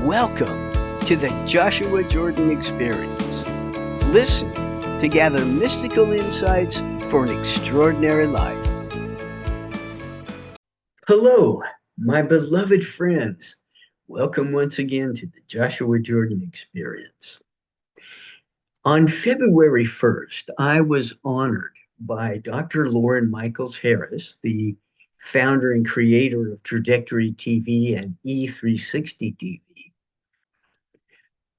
Welcome to the Joshua Jordan Experience. Listen to gather mystical insights for an extraordinary life. Hello, my beloved friends. Welcome once again to the Joshua Jordan Experience. On February 1st, I was honored by Dr. Lauren Michaels Harris, the founder and creator of Trajectory TV and E360 TV.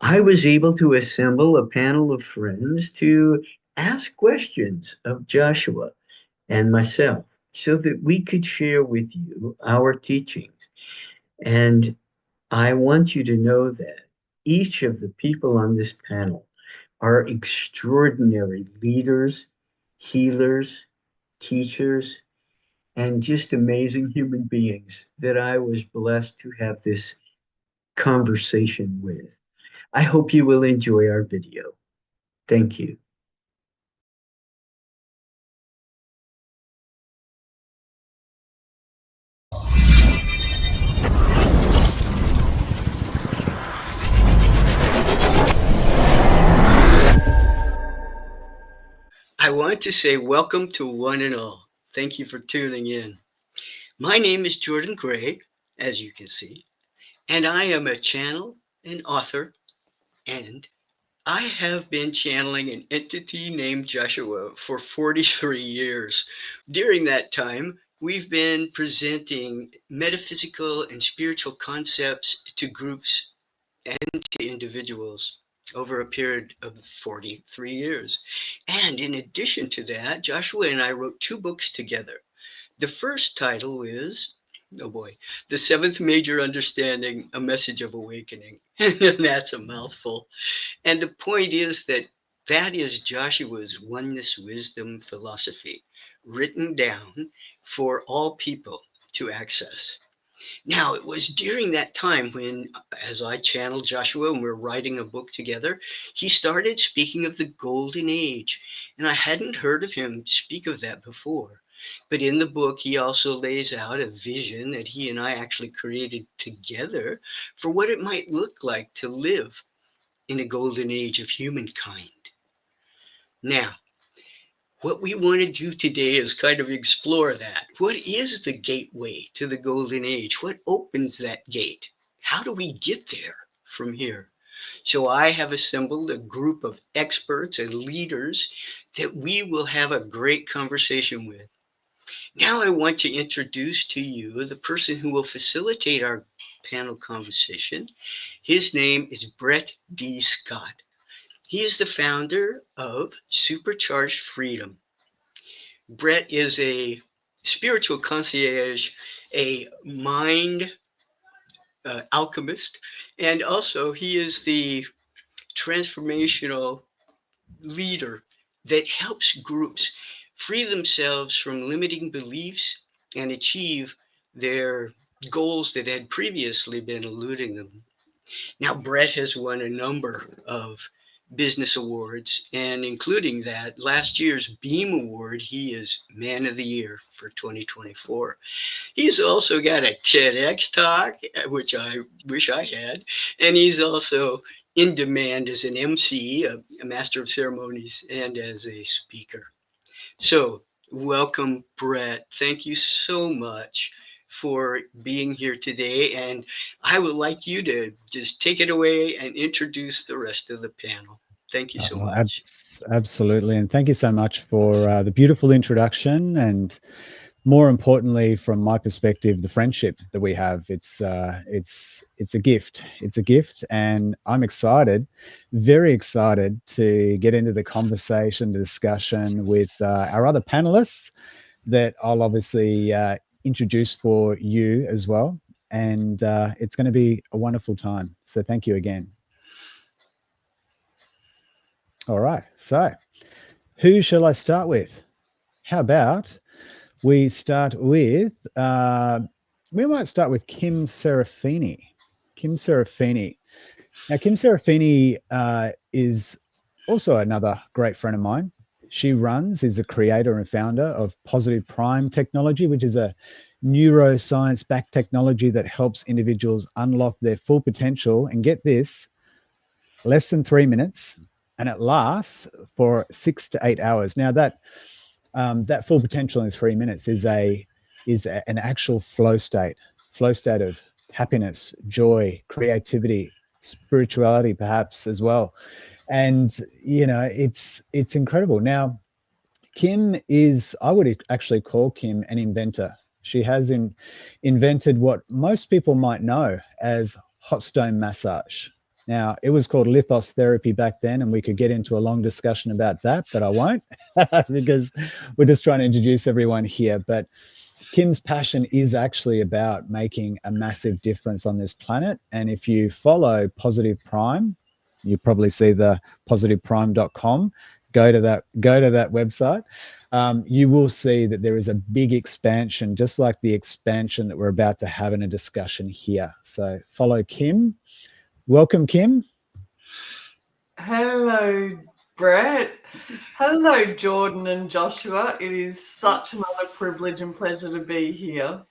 I was able to assemble a panel of friends to ask questions of Joshua and myself so that we could share with you our teachings. And I want you to know that each of the people on this panel are extraordinary leaders, healers, teachers, and just amazing human beings that I was blessed to have this conversation with. I hope you will enjoy our video. Thank you. I want to say welcome to one and all. Thank you for tuning in. My name is Jordan Gray, as you can see, and I am a channel and author, and I have been channeling an entity named Joshua for 43 years. During that time, we've been presenting metaphysical and spiritual concepts to groups and to individuals over a period of 43 years. And in addition to that, Joshua and I wrote 2 books together. The first title is, oh boy, The Seventh Major Understanding, A Message of Awakening. And that's a mouthful. And the point is that is Joshua's Oneness Wisdom philosophy, written down for all people to access. Now, it was during that time when, as I channeled Joshua and we're writing a book together, he started speaking of the Golden Age. And I hadn't heard of him speak of that before. But in the book, he also lays out a vision that he and I actually created together for what it might look like to live in a golden age of humankind. Now, what we want to do today is kind of explore that. What is the gateway to the golden age? What opens that gate? How do we get there from here? So I have assembled a group of experts and leaders that we will have a great conversation with. Now I want to introduce to you the person who will facilitate our panel conversation. His name is Brett D. Scott. He is the founder of Supercharged Freedom. Brett is a spiritual concierge, a mind alchemist, and also he is the transformational leader that helps groups free themselves from limiting beliefs and achieve their goals that had previously been eluding them. Now, Brett has won a number of business awards, and including that last year's Beam Award, he is Man of the Year for 2024. He's also got a TEDx talk, which I wish I had, and he's also in demand as an MC, a master of ceremonies, and as a speaker. So welcome, Brett. Thank you so much for being here today. And I would like you to just take it away and introduce the rest of the panel. Thank you so much. Absolutely. And thank you so much for the beautiful introduction. And more importantly, from my perspective, the friendship that we have, it's a gift. It's a gift. And I'm excited, very excited to get into the conversation, the discussion with our other panelists that I'll obviously introduce for you as well. And it's going to be a wonderful time. So thank you again. All right. So who shall I start with? How about we start with, we might start with Kim Serafini. Kim Serafini. Now, Kim Serafini is also another great friend of mine. She is a creator and founder of Positive Prime Technology, which is a neuroscience-backed technology that helps individuals unlock their full potential. And get this, less than 3 minutes, and it lasts for 6 to 8 hours. Now that full potential in 3 minutes is an actual flow state of happiness, joy, creativity, spirituality, perhaps as well. And it's incredible. Now, Kim is, I would actually call Kim an inventor. She has invented what most people might know as hot stone massage. Now, it was called lithos therapy back then, and we could get into a long discussion about that, but I won't because we're just trying to introduce everyone here. But Kim's passion is actually about making a massive difference on this planet. And if you follow Positive Prime, you probably see the positiveprime.com. Go to that website. You will see that there is a big expansion, just like the expansion that we're about to have in a discussion here. So follow Kim. Welcome, Kim. Hello, Brett. Hello, Jordan and Joshua. It is such another privilege and pleasure to be here.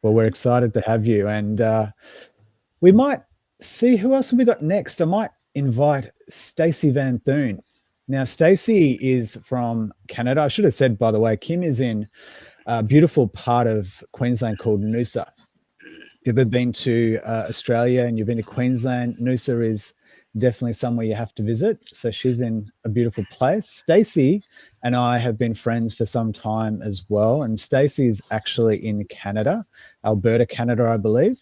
Well, we're excited to have you. And we might see who else have we got next. I might invite Stacey Van Thun. Now, Stacey is from Canada. I should have said, by the way, Kim is in a beautiful part of Queensland called Noosa. If you've ever been to Australia and you've been to Queensland, Noosa is definitely somewhere you have to visit. So she's in a beautiful place. Stacey and I have been friends for some time as well. And Stacey is actually in Canada, Alberta, Canada, I believe.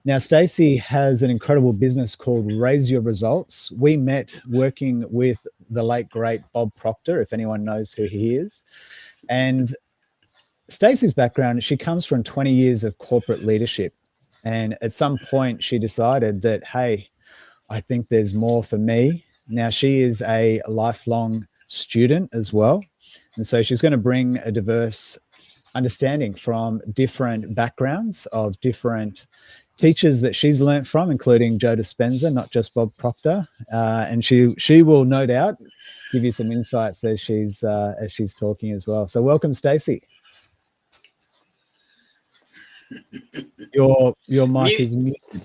Now, Stacey has an incredible business called Raise Your Results. We met working with the late, great Bob Proctor, if anyone knows who he is. And Stacey's background, she comes from 20 years of corporate leadership. And at some point, she decided that, hey, I think there's more for me. Now, she is a lifelong student as well. And so she's going to bring a diverse understanding from different backgrounds of different teachers that she's learnt from, including Joe Dispenza, not just Bob Proctor. And she will no doubt give you some insights as she's talking as well. So welcome, Stacey. Your mic is muted.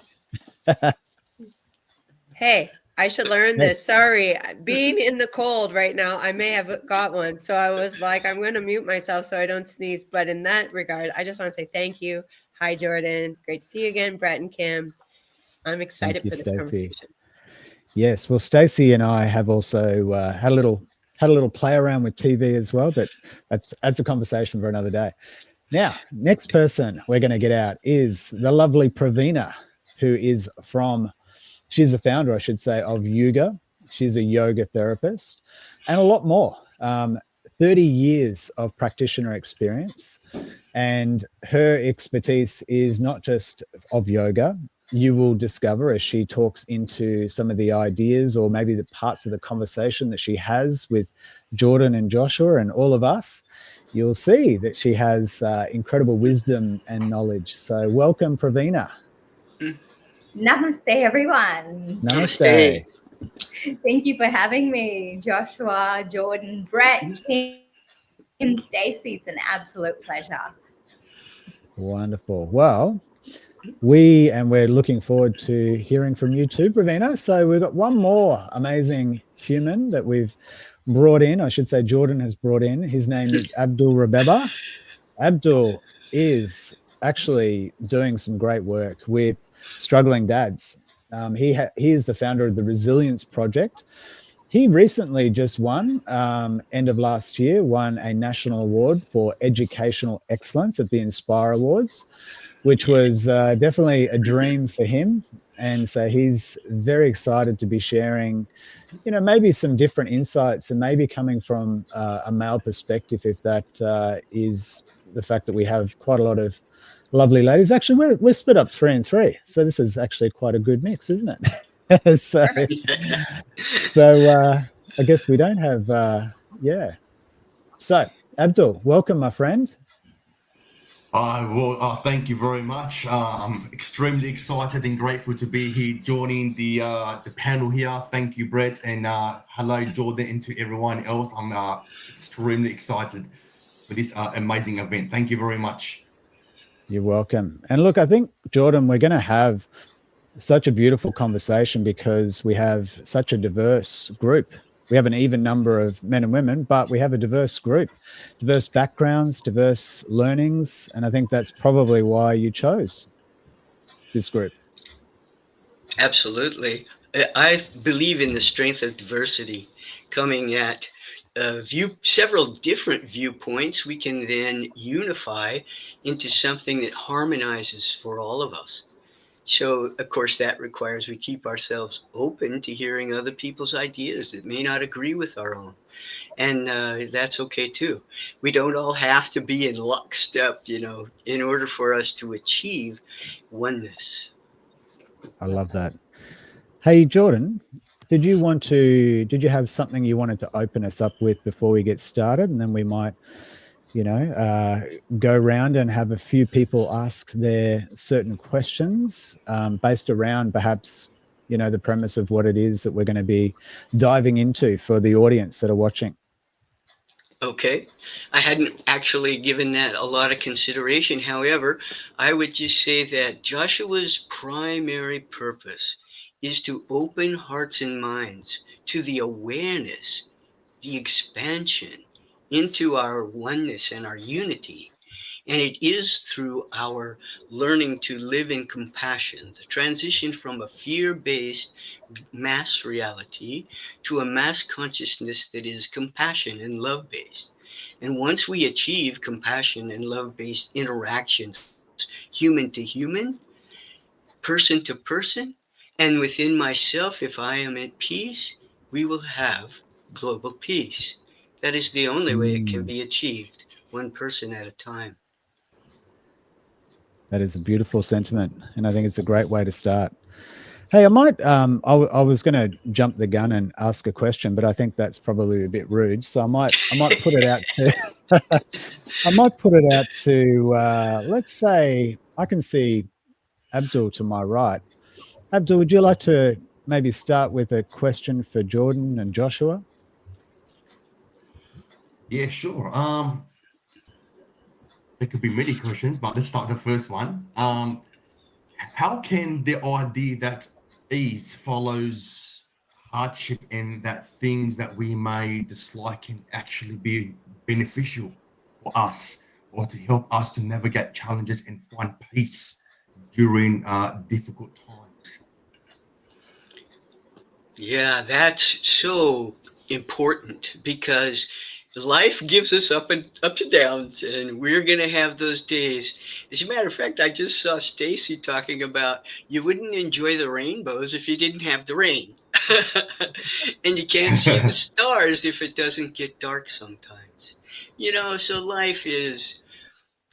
Hey, I should learn this. Sorry, being in the cold right now, I may have got one. So I was like, I'm going to mute myself so I don't sneeze. But in that regard, I just want to say thank you. Hi, Jordan. Great to see you again, Brett and Kim. I'm excited for this conversation. Yes, well, Stacey and I have also had a little play around with TV as well, but that's a conversation for another day. Now, next person we're going to get out is the lovely Pravina, who is she's a founder, I should say, of Yuga. She's a yoga therapist and a lot more. 30 years of practitioner experience, and her expertise is not just of yoga. You will discover as she talks into some of the ideas or maybe the parts of the conversation that she has with Jordan and Joshua and all of us, you'll see that she has incredible wisdom and knowledge. So welcome, Pravina. Namaste, everyone. Namaste. Thank you for having me, Joshua, Jordan, Brett, Kim, Stacey. It's an absolute pleasure. Wonderful. Well, we're looking forward to hearing from you too, Pravina. So we've got one more amazing human that we've brought in. I should say Jordan has brought in. His name is Abdul Rabeba. Abdul is actually doing some great work with struggling dads. He is the founder of the Resilience Project. He recently just won, end of last year, won a national award for educational excellence at the Inspire Awards, which was definitely a dream for him. And so he's very excited to be sharing, maybe some different insights and maybe coming from a male perspective, if that is the fact that we have quite a lot of lovely ladies. Actually, we're split up 3 and 3. So this is actually quite a good mix, isn't it? so I guess we don't have, So Abdul, welcome, my friend. Thank you very much. I'm extremely excited and grateful to be here joining the panel here. Thank you, Brett, and hello, Jordan, and to everyone else. I'm extremely excited. for this amazing event. Thank you very much. You're welcome. And look, I think, Jordan, we're going to have such a beautiful conversation because we have such a diverse group. We have an even number of men and women, but we have a diverse group, diverse backgrounds, diverse learnings. And I think that's probably why you chose this group. Absolutely. I believe in the strength of diversity. Coming at several different viewpoints, we can then unify into something that harmonizes for all of us. So, of course, that requires we keep ourselves open to hearing other people's ideas that may not agree with our own. And that's okay too. We don't all have to be in lockstep, in order for us to achieve oneness. I love that. Hey, Jordan, did you have something you wanted to open us up with before we get started? And then we might, go around and have a few people ask their certain questions based around perhaps, the premise of what it is that we're going to be diving into for the audience that are watching. Okay. I hadn't actually given that a lot of consideration. However, I would just say that Joshua's primary purpose is to open hearts and minds to the awareness, the expansion into our oneness and our unity. And it is through our learning to live in compassion, the transition from a fear-based mass reality to a mass consciousness that is compassion and love-based. And once we achieve compassion and love-based interactions, human to human, person to person, and within myself, if I am at peace, we will have global peace. That is the only way it can be achieved, one person at a time. That is a beautiful sentiment, and I think it's a great way to start. Hey, I might, I was going to jump the gun and ask a question, but I think that's probably a bit rude. So I might put it out to, I might put it out to, let's say I can see Abdul to my right. Abdul, would you like to maybe start with a question for Jordan and Joshua? Yeah, sure. There could be many questions, but let's start the first one. How can the idea that ease follows hardship and that things that we may dislike can actually be beneficial for us or to help us to navigate challenges and find peace during difficult times? Yeah, that's so important because life gives us ups and downs, and we're gonna have those days. As a matter of fact, I just saw Stacy talking about you wouldn't enjoy the rainbows if you didn't have the rain, and you can't see the stars if it doesn't get dark sometimes. So life is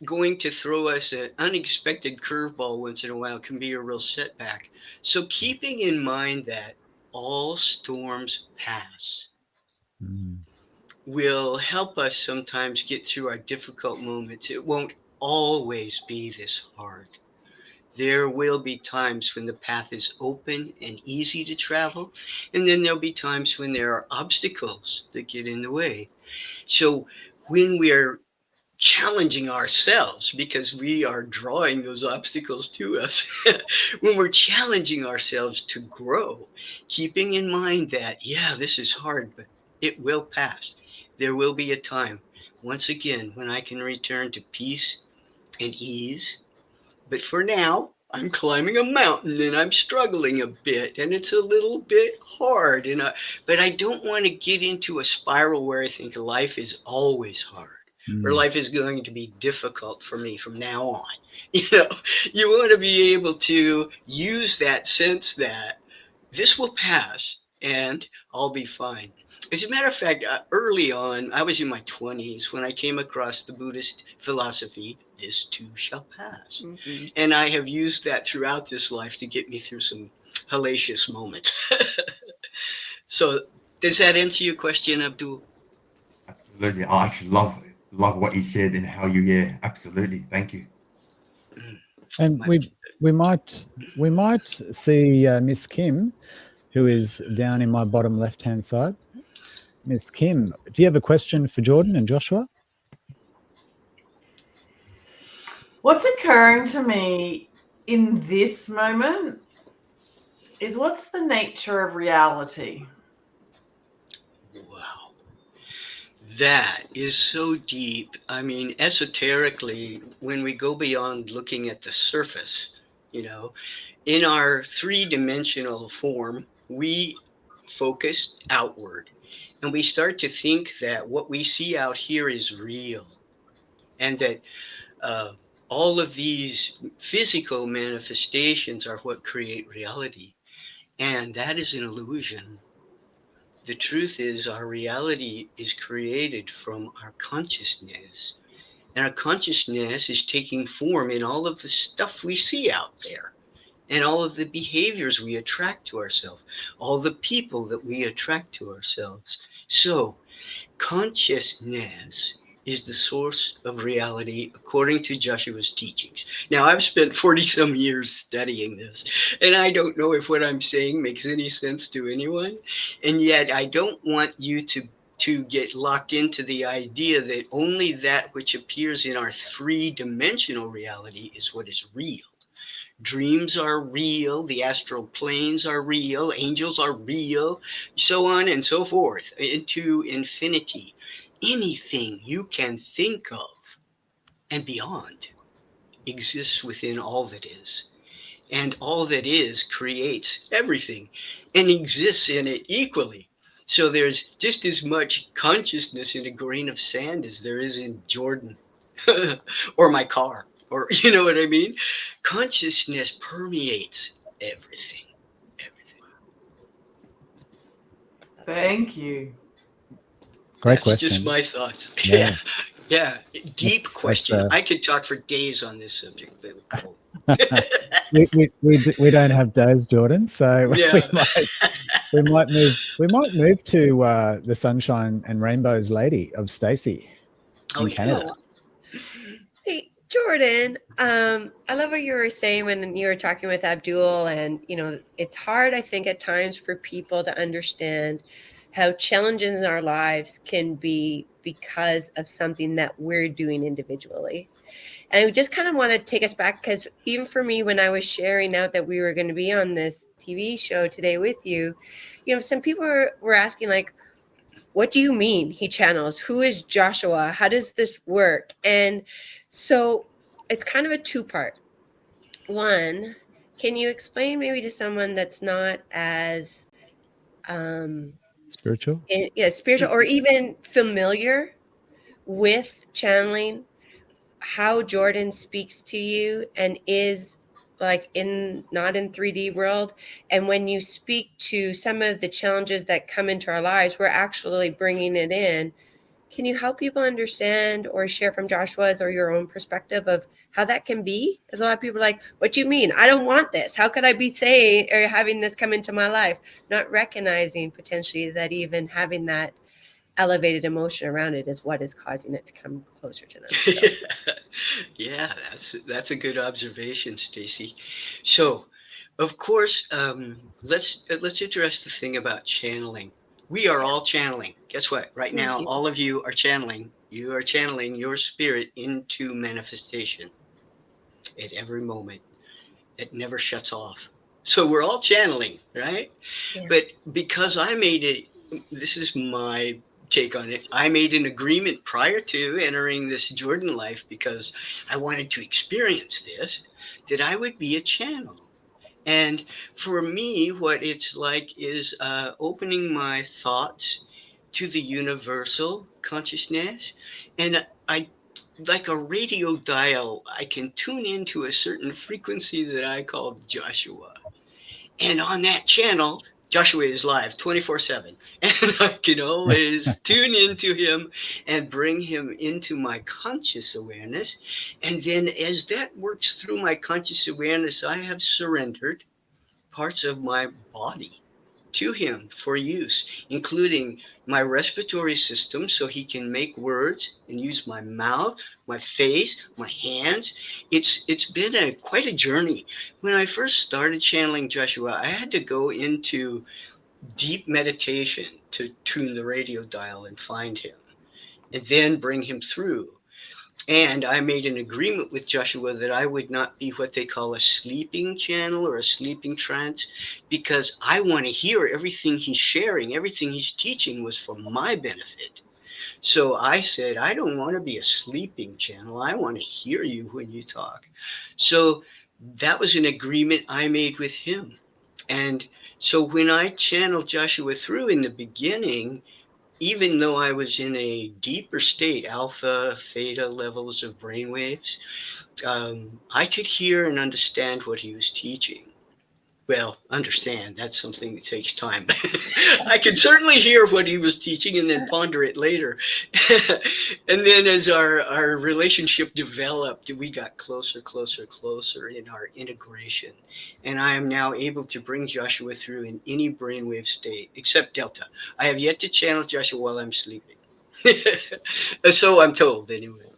going to throw us an unexpected curveball once in a while can be a real setback. So keeping in mind that all storms pass will help us sometimes get through our difficult moments. It won't always be this hard. There will be times when the path is open and easy to travel, and then there'll be times when there are obstacles that get in the way. So when we're challenging ourselves, because we are drawing those obstacles to us, when we're challenging ourselves to grow, keeping in mind that, yeah, this is hard, but it will pass. There will be a time, once again, when I can return to peace and ease. But for now, I'm climbing a mountain and I'm struggling a bit and it's a little bit hard. But I don't want to get into a spiral where I think life is always hard. Or life is going to be difficult for me from now on. You want to be able to use that sense that this will pass and I'll be fine. As a matter of fact, early on, I was in my 20s when I came across the Buddhist philosophy, this too shall pass. Mm-hmm. And I have used that throughout this life to get me through some hellacious moments. So does that answer your question, Abdul? Absolutely. I actually love what you said and how you, absolutely. Thank you. And we might see Miss Kim, who is down in my bottom left-hand side. Miss Kim, do you have a question for Jordan and Joshua? What's occurring to me in this moment is, what's the nature of reality? Wow. That is so deep. I mean, esoterically, when we go beyond looking at the surface, in our three-dimensional form, we focus outward and we start to think that what we see out here is real, and that uh, all of these physical manifestations are what create reality. And that is an illusion. The truth is, our reality is created from our consciousness. And our consciousness is taking form in all of the stuff we see out there, and all of the behaviors we attract to ourselves, all the people that we attract to ourselves. So, consciousness is the source of reality according to Joshua's teachings. Now, I've spent 40 some years studying this, and I don't know if what I'm saying makes any sense to anyone. And yet, I don't want you to get locked into the idea that only that which appears in our three-dimensional reality is what is real. Dreams are real, the astral planes are real, angels are real, so on and so forth, into infinity. Anything you can think of and beyond exists within all that is. And all that is creates everything and exists in it equally. So there's just as much consciousness in a grain of sand as there is in Jordan or my car, or you know what I mean? Consciousness permeates everything. Everything. Thank you. Great That's question. just my thoughts. Yeah. Yeah. Deep That's question. I could talk for days on this subject, but we don't have days, Jordan, so yeah. we might move to the Sunshine and Rainbows lady of Stacy in Canada. Hey, Jordan, I love what you were saying when you were talking with Abdul, and it's hard, I think, at times for people to understand how challenging in our lives can be because of something that we're doing individually. And I just kind of want to take us back, because even for me, when I was sharing out that we were going to be on this TV show today with you, some people were asking, like, what do you mean he channels? Who is Joshua? How does this work? And so it's kind of a two-part. One, can you explain maybe to someone that's not as Spiritual? spiritual or even familiar with channeling, how Jordan speaks to you and is like not in 3D world, and when you speak to some of the challenges that come into our lives, we're actually bringing it in. Can you help people understand or share from Joshua's or your own perspective of how that can be? Because a lot of people are like, what do you mean? I don't want this. How could I be saying or having this come into my life? Not recognizing potentially that even having that elevated emotion around it is what is causing it to come closer to them. So. Yeah, that's a good observation, Stacy. So, of course, let's address the thing about channeling. We are all channeling. Guess what? Right Thank now, you. all of you are channeling. You are channeling your spirit into manifestation at every moment. It never shuts off. So we're all channeling, right? Yeah. But because I made it, this is my take on it. I made an agreement prior to entering this Jordan life, because I wanted to experience this, that I would be a channel. And for me, what it's like is opening my thoughts to the universal consciousness. And I, like a radio dial, I can tune into a certain frequency that I call Joshua. And on that channel, Joshua is live 24/7. And I can always tune into him and bring him into my conscious awareness. And then as that works through my conscious awareness, I have surrendered parts of my body to him for use, including my respiratory system, so he can make words and use my mouth, my face, my hands. It's been quite a journey. When I first started channeling Joshua, I had to go into deep meditation to tune the radio dial and find him, and then bring him through. And I made an agreement with Joshua that I would not be what they call a sleeping channel or a sleeping trance, because I want to hear everything he's sharing, everything he's teaching was for my benefit. So I said, I don't want to be a sleeping channel. I want to hear you when you talk. So that was an agreement I made with him. And so when I channeled Joshua through in the beginning, even though I was in a deeper state, alpha, theta levels of brainwaves, I could hear and understand what he was teaching. Well, understand, that's something that takes time. I could certainly hear what he was teaching and then ponder it later. And then as our relationship developed, we got closer in our integration. And I am now able to bring Joshua through in any brainwave state, except Delta. I have yet to channel Joshua while I'm sleeping. So I'm told, anyway.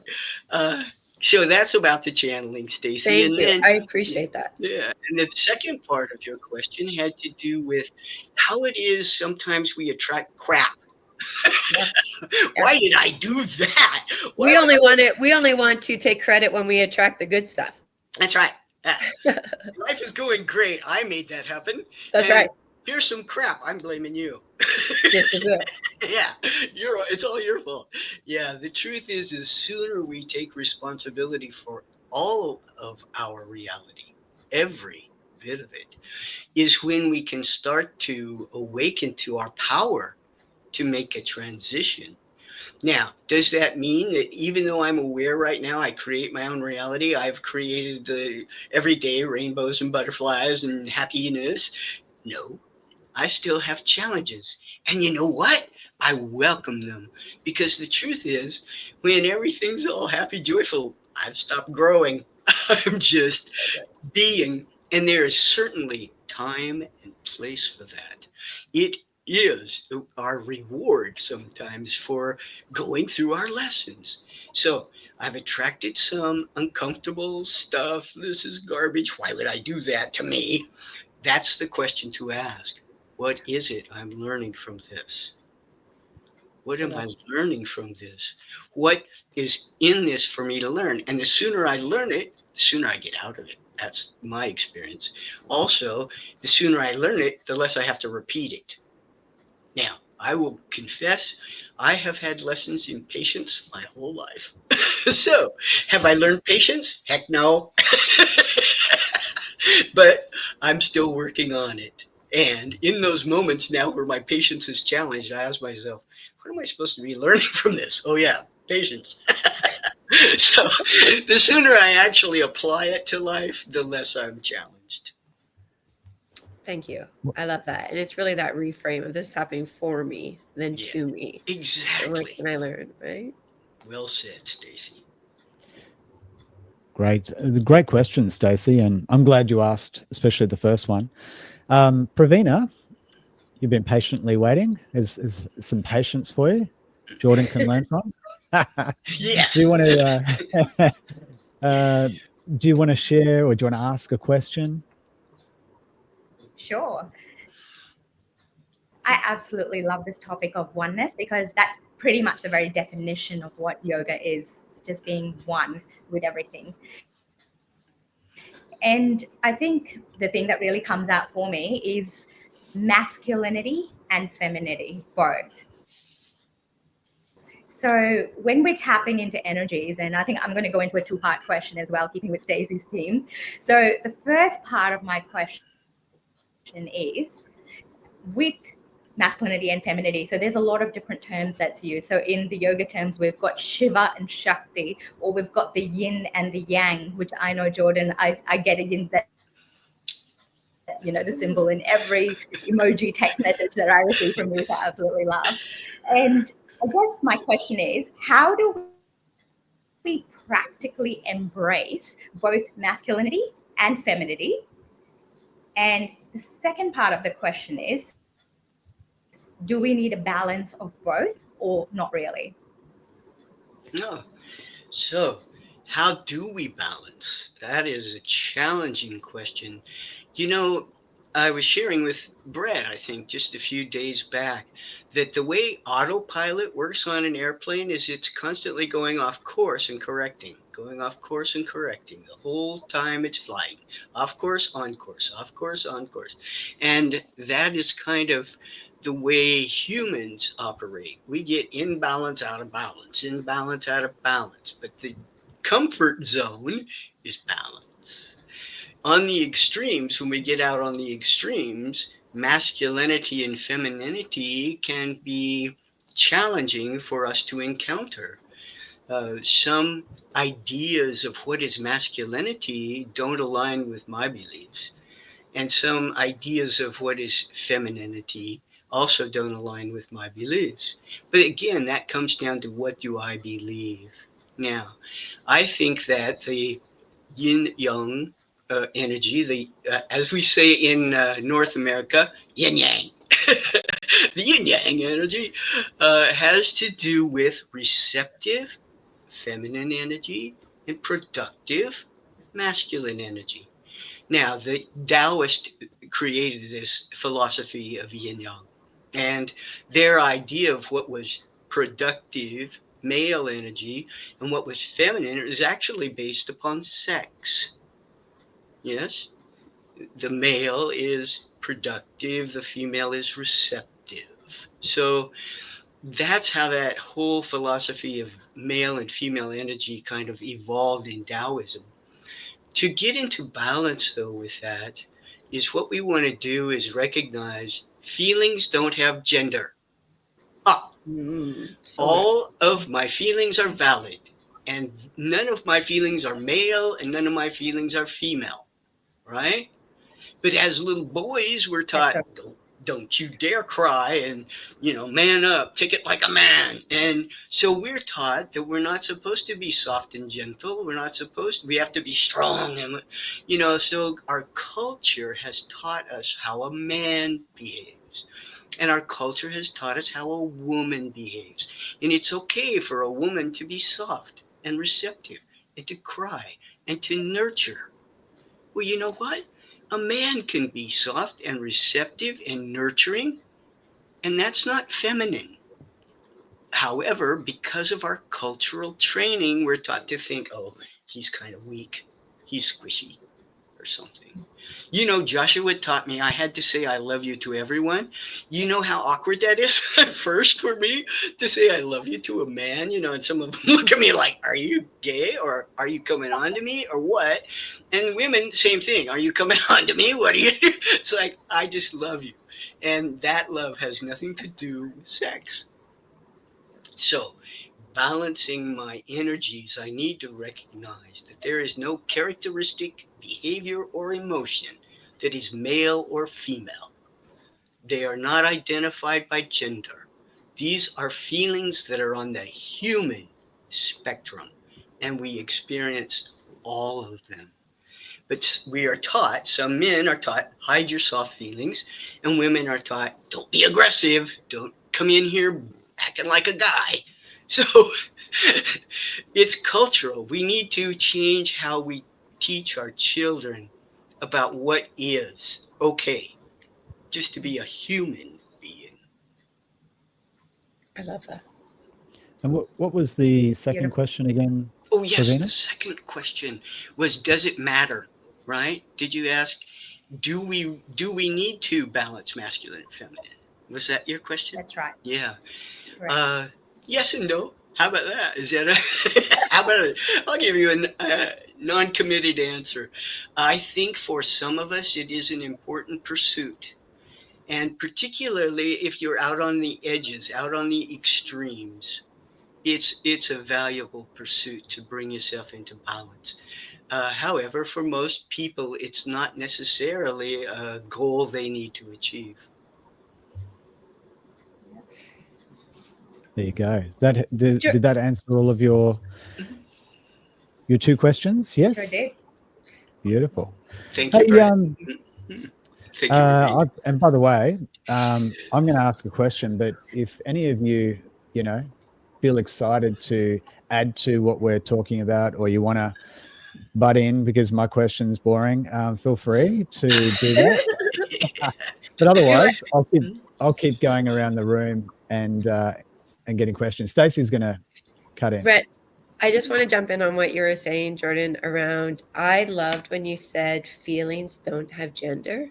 So that's about the channeling, Stacy. Thank And you. then I appreciate that. yeah, and the second part of your question had to do with how it is sometimes we attract crap. Why did I do that? Why We would only I- want it. We only want to take credit when we attract the good stuff. That's right. Life is going great. I made that happen. That's And right. Here's some crap. I'm blaming you. This is it. Yeah, it's all your fault. Yeah, the truth is, the sooner we take responsibility for all of our reality, every bit of it, is when we can start to awaken to our power to make a transition. Now, does that mean that even though I'm aware right now, I create my own reality? I've created the everyday rainbows and butterflies and happiness? No, I still have challenges. And you know what? I welcome them, because the truth is, when everything's all happy, joyful, I've stopped growing. I'm just being. And there is certainly time and place for that. It is our reward sometimes for going through our lessons. So I've attracted some uncomfortable stuff. This is garbage. Why would I do that to me? That's the question to ask. What is it I'm learning from this? What am I learning from this? What is in this for me to learn? And the sooner I learn it, the sooner I get out of it. That's my experience. Also, the sooner I learn it, the less I have to repeat it. Now, I will confess, I have had lessons in patience my whole life. So, have I learned patience? Heck no. But I'm still working on it. And in those moments now where my patience is challenged, I ask myself, what am I supposed to be learning from this? Oh, yeah, patience. So the sooner I actually apply it to life, the less I'm challenged. Thank you. I love that. And it's really that reframe of this happening for me than Yeah, to me. And what exactly. can I learn, right? Well said, Stacy. Great question, Stacey, and I'm glad you asked, especially the first one. Pravina, you've been patiently waiting. Is some patience for you? Jordan can learn from. Yes. Do you want to? Do you want to share, or do you want to ask a question? Sure. I absolutely love this topic of oneness, because that's pretty much the very definition of what yoga is. It's just being one with everything. And I think the thing that really comes out for me is masculinity and femininity, both. So when we're tapping into energies, and I think I'm going to go into a two-part question as well, keeping with Stacey's theme. So the first part of my question is, with masculinity and femininity, so there's a lot of different terms that's used. So in the yoga terms, we've got Shiva and Shakti, or we've got the yin and the yang, which I know, Jordan, I get it in that, the symbol in every emoji text message that I receive from you, which I absolutely love. And I guess my question is, how do we practically embrace both masculinity and femininity? And the second part of the question is, do we need a balance of both or not really? No. So, how do we balance? That is a challenging question. You know, I was sharing with Brett, I think, just a few days back, that the way autopilot works on an airplane is it's constantly going off course and correcting, going off course and correcting the whole time it's flying. Off course, on course, off course, on course. And that is kind of the way humans operate. We get in balance, out of balance, in balance, out of balance. But the comfort zone is balance. On the extremes, when we get out on the extremes, masculinity and femininity can be challenging for us to encounter. Some ideas of what is masculinity don't align with my beliefs, and some ideas of what is femininity also don't align with my beliefs. But again, that comes down to what do I believe? Now, I think that the yin yang energy, as we say in North America, yin yang. The yin yang energy has to do with receptive feminine energy and productive masculine energy. Now, the Taoist created this philosophy of yin yang, and their idea of what was productive male energy and what was feminine is actually based upon sex. Yes, the male is productive, the female is receptive. So that's how that whole philosophy of male and female energy kind of evolved in Taoism. To get into balance, though, with that, is what we want to do is recognize feelings don't have gender. All of my feelings are valid, and none of my feelings are male, and none of my feelings are female, right? But as little boys, we're taught, don't you dare cry, and, man up, take it like a man. And so we're taught that we're not supposed to be soft and gentle. We have to be strong. And, so our culture has taught us how a man behaves. And our culture has taught us how a woman behaves. And it's okay for a woman to be soft and receptive and to cry and to nurture. Well, you know what? A man can be soft and receptive and nurturing, and that's not feminine. However, because of our cultural training, we're taught to think, oh, he's kind of weak, he's squishy, or something. Joshua taught me I had to say I love you to everyone. You know how awkward that is at first for me to say I love you to a man, and some of them look at me like, are you gay or are you coming on to me or what? And women, same thing. Are you coming on to me? What are you? It's like, I just love you. And that love has nothing to do with sex. So, balancing my energies, I need to recognize that there is no characteristic, behavior, or emotion that is male or female. They are not identified by gender. These are feelings that are on the human spectrum, and we experience all of them. But we are taught, some men are taught, hide your soft feelings, and women are taught, don't be aggressive, don't come in here acting like a guy. So it's cultural. We need to change how we teach our children about what is okay, just to be a human being. I love that. And what was the second question again? Oh, yes, the second question was, does it matter, right? Did you ask, do we need to balance masculine and feminine? Was that your question? That's right. Yeah. Right. Yes and no. How about that? Is that I'll give you a non-committed answer. I think for some of us, it is an important pursuit. And particularly if you're out on the edges, out on the extremes, it's a valuable pursuit to bring yourself into balance. However, for most people, it's not necessarily a goal they need to achieve. There you go. Did that answer all of your two questions? Yes. Sure did. Beautiful. Thank you, Brian. And by the way, I'm going to ask a question, but if any of you, feel excited to add to what we're talking about, or you want to butt in because my question's boring, feel free to do that. But otherwise, I'll keep going around the room and getting questions. Stacey's going to cut in. Brett, I just want to jump in on what you were saying, Jordan, around I loved when you said feelings don't have gender.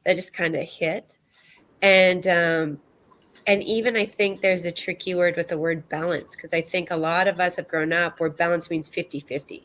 That just kind of hit. And even I think there's a tricky word with the word balance, because I think a lot of us have grown up where balance means 50-50.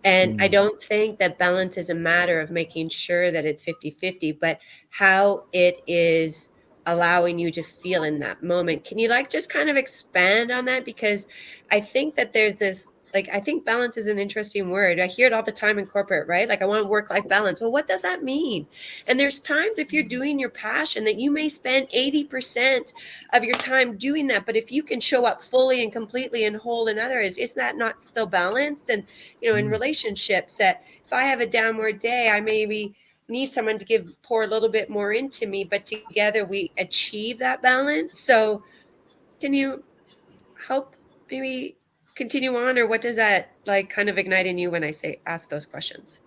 And I don't think that balance is a matter of making sure that it's 50-50, but how it is allowing you to feel in that moment. Can you just kind of expand on that? Because I think that there's this, I think balance is an interesting word. I hear it all the time in corporate, right? I want work-life balance. Well, what does that mean? And there's times if you're doing your passion that you may spend 80% of your time doing that. But if you can show up fully and completely and whole in others, is that not still balanced? And, in relationships, that if I have a downward day, I maybe need someone to pour a little bit more into me, but together we achieve that balance. So can you help maybe continue on, or what does that kind of ignite in you when I ask those questions?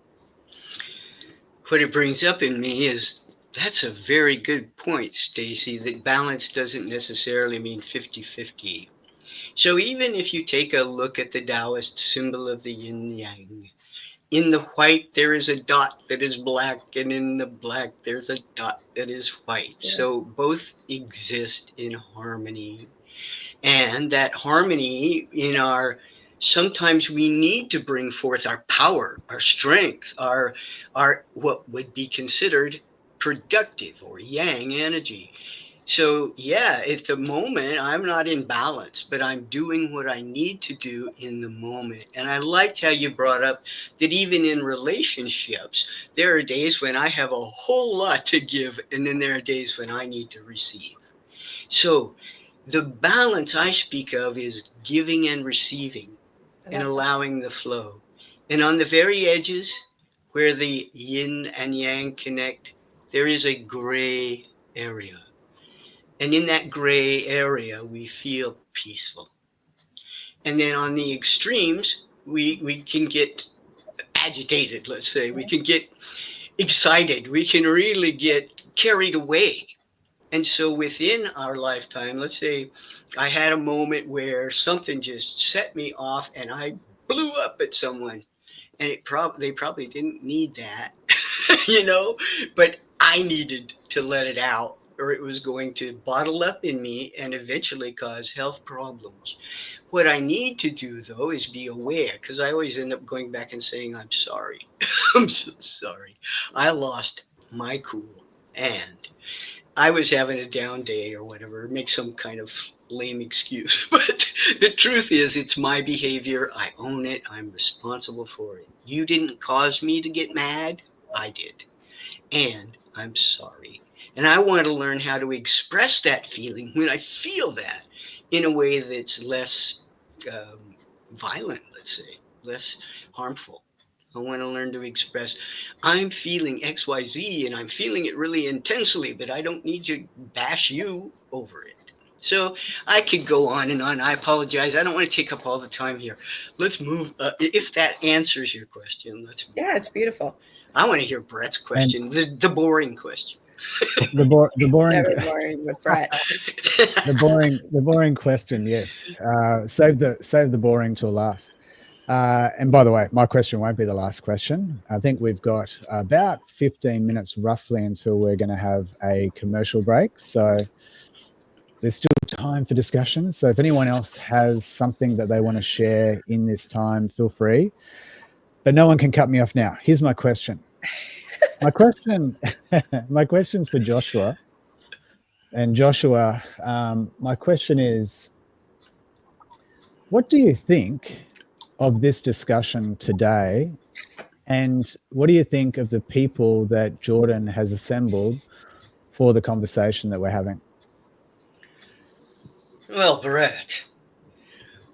What it brings up in me is that's a very good point, Stacey, that balance doesn't necessarily mean 50-50. So even if you take a look at the Taoist symbol of the yin yang, in the white there is a dot that is black, and in the black there's a dot that is white. Yeah. So both exist in harmony. And that harmony sometimes we need to bring forth our power, our strength, our what would be considered productive or yang energy. So yeah, at the moment I'm not in balance, but I'm doing what I need to do in the moment. And I liked how you brought up that even in relationships, there are days when I have a whole lot to give, and then there are days when I need to receive. So the balance I speak of is giving and receiving and allowing the flow. And on the very edges where the yin and yang connect, there is a gray area. And in that gray area, we feel peaceful. And then on the extremes, we can get agitated, let's say. We can get excited. We can really get carried away. And so within our lifetime, let's say I had a moment where something just set me off and I blew up at someone. And they probably didn't need that, but I needed to let it out, or it was going to bottle up in me and eventually cause health problems. What I need to do, though, is be aware, because I always end up going back and saying, I'm sorry. I'm so sorry. I lost my cool, and I was having a down day or whatever, make some kind of lame excuse. But the truth is, it's my behavior. I own it. I'm responsible for it. You didn't cause me to get mad. I did. And I'm sorry. And I want to learn how to express that feeling when I feel that in a way that's less violent, let's say, less harmful. I want to learn to express, I'm feeling XYZ and I'm feeling it really intensely, but I don't need to bash you over it. So I could go on and on. I apologize. I don't want to take up all the time here. Let's move. If that answers your question, let's move. Yeah, it's beautiful. I want to hear Brett's question, the boring question. The boring. Very boring with Brett. the boring question. Yes. Save the boring till last. And by the way, my question won't be the last question. I think we've got about 15 minutes roughly until we're going to have a commercial break. So there's still time for discussion. So if anyone else has something that they want to share in this time, feel free. But no one can cut me off now. Here's my question. My question's for Joshua. And Joshua, my question is, what do you think of this discussion today? And what do you think of the people that Jordan has assembled for the conversation that we're having? Well, Brett,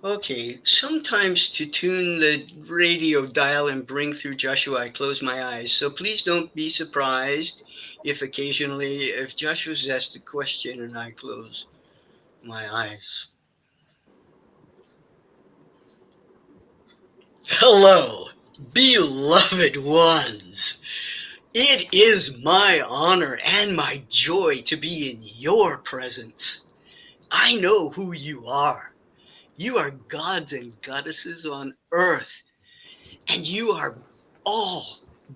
okay, sometimes to tune the radio dial and bring through Joshua, I close my eyes. So please don't be surprised if occasionally, if Joshua's asked a question and I close my eyes. Hello, beloved ones. It is my honor and my joy to be in your presence. I know who you are. You are gods and goddesses on earth, and you are all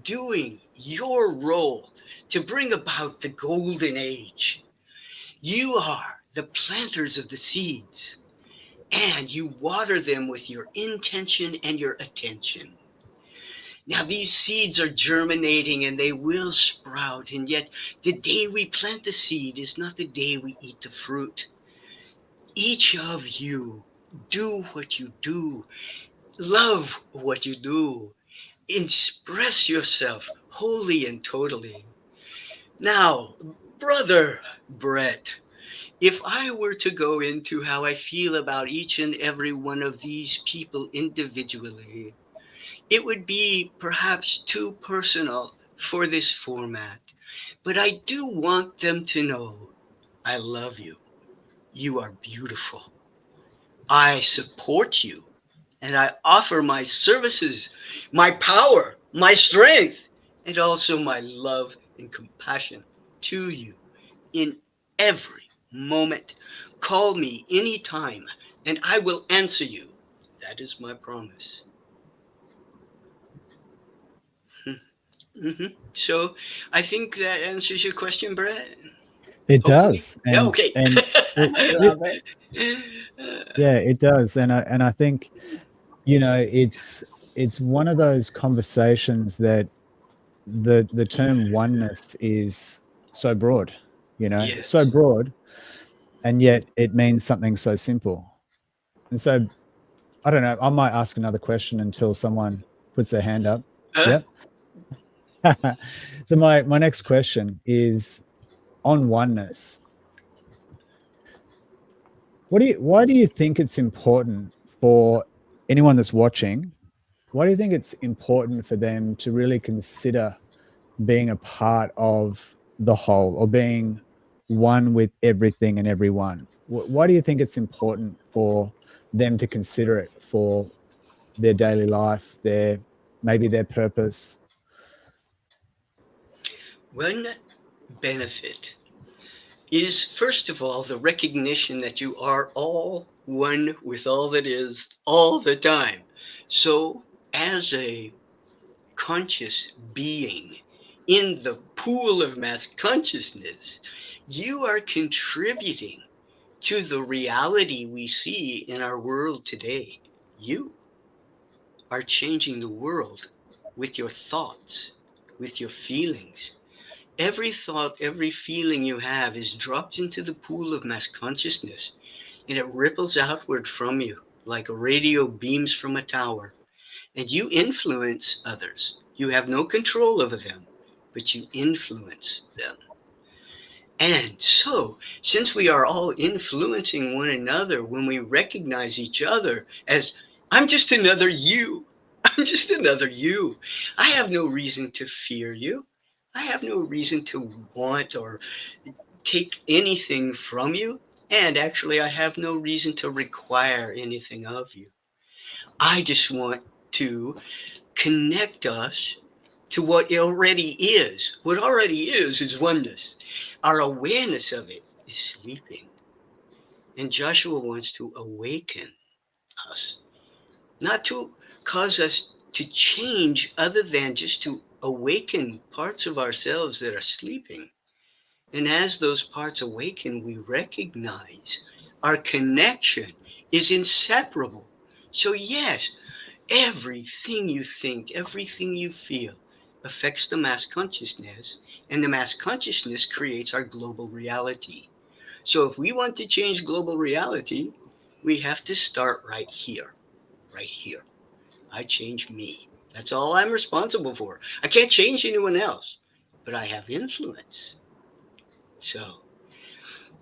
doing your role to bring about the golden age. You are the planters of the seeds, and you water them with your intention and your attention. Now, these seeds are germinating and they will sprout, and yet the day we plant the seed is not the day we eat the fruit. Each of you do what you do, love what you do, express yourself wholly and totally. Now, Brother Brett, if I were to go into how I feel about each and every one of these people individually, it would be perhaps too personal for this format. But I do want them to know I love you. You are beautiful. I support you, and I offer my services, my power, my strength, and also my love and compassion to you in every moment. Call me anytime, and I will answer you. That is my promise. So I think that answers your question, Brett. It Hopefully. does, Yeah, and okay. I love it. yeah, it does, and I think, you know, it's one of those conversations that the term oneness is so broad, you know, so Yes. broad, and yet it means something so simple. And so I don't know, I might ask another question until someone puts their hand up. Uh, Yep. So my next question is on oneness. Why do you think it's important for anyone that's watching? Why do you think it's important for them to really consider being a part of the whole, or being one with everything and everyone? Why do you think it's important for them to consider it for their daily life, maybe their purpose? one benefit is, first of all, the recognition that you are all one with all that is all the time. So, as a conscious being in the pool of mass consciousness, you are contributing to the reality we see in our world today. You are changing the world with your thoughts, with your feelings. Every thought, every feeling you have is dropped into the pool of mass consciousness, and it ripples outward from you like a radio beams from a tower. And you influence others. You have no control over them, but you influence them. And so, since we are all influencing one another, when we recognize each other as, I'm just another you, I'm just another you, I have no reason to fear you. I have no reason to want or take anything from you. And actually, I have no reason to require anything of you. I just want to connect us to what already is. What already is oneness. Our awareness of it is sleeping. And Joshua wants to awaken us, not to cause us to change, other than just to awaken parts of ourselves that are sleeping. And as those parts awaken, we recognize our connection is inseparable. So, yes, everything you think, everything you feel affects the mass consciousness, and the mass consciousness creates our global reality. So if we want to change global reality, we have to start right here, right here. I change me. That's all I'm responsible for. I can't change anyone else, but I have influence. So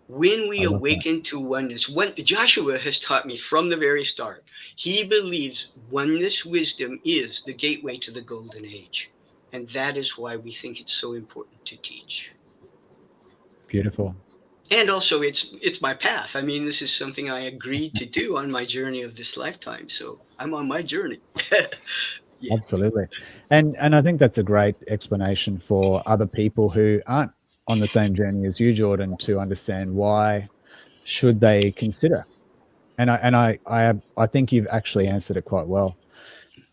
when we I love that. awaken to oneness, when Joshua has taught me from the very start, he believes oneness wisdom is the gateway to the golden age. And that is why we think it's so important to teach. Beautiful. And also it's my path. I mean, this is something I agreed to do on my journey of this lifetime. So I'm on my journey. Yeah. Absolutely. And I think that's a great explanation for other people who aren't on the same journey as you, Jordan, to understand why should they consider. And I think you've actually answered it quite well.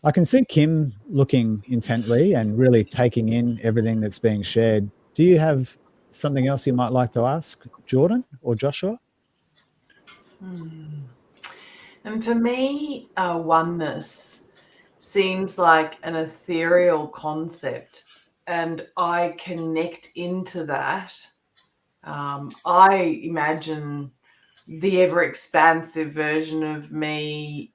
I can see Kim looking intently and really taking in everything that's being shared. Do you have something else you might like to ask Jordan or Joshua? And for me, oneness seems like an ethereal concept, and I connect into that. I imagine the ever expansive version of me,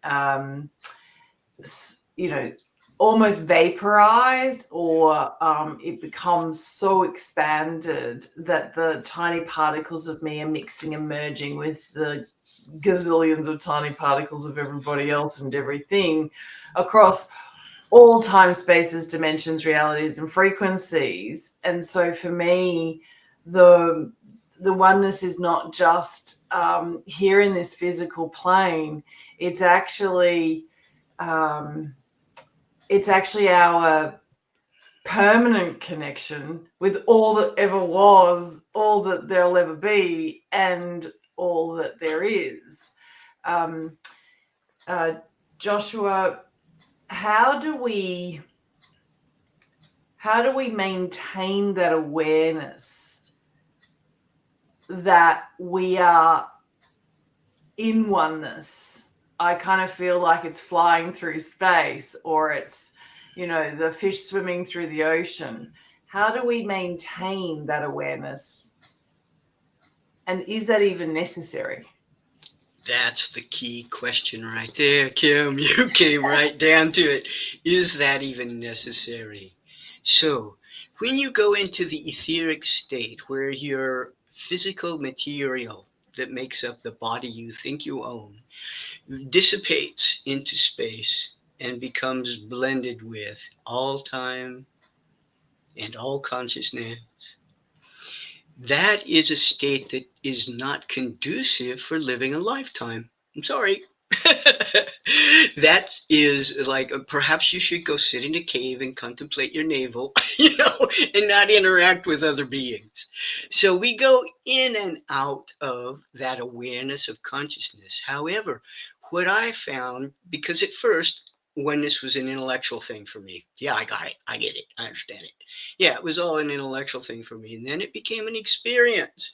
almost vaporized, or it becomes so expanded that the tiny particles of me are mixing and merging with the gazillions of tiny particles of everybody else and everything across all time, spaces, dimensions, realities, and frequencies. And so for me, the oneness is not just here in this physical plane. It's actually our permanent connection with all that ever was, all that there'll ever be, and all that there is. Joshua, how do we maintain that awareness that we are in oneness? I kind of feel like it's flying through space, or it's, the fish swimming through the ocean. How do we maintain that awareness? And is that even necessary? That's the key question right there, Kim. You came right down to it. Is that even necessary? So, when you go into the etheric state where your physical material that makes up the body you think you own dissipates into space and becomes blended with all time and all consciousness, that is a state that is not conducive for living a lifetime. I'm sorry. That is like perhaps you should go sit in a cave and contemplate your navel, and not interact with other beings. So we go in and out of that awareness of consciousness. However, what I found, because at first oneness was an intellectual thing for me. Yeah, I got it. I get it. I understand it. Yeah, it was all an intellectual thing for me. And then it became an experience.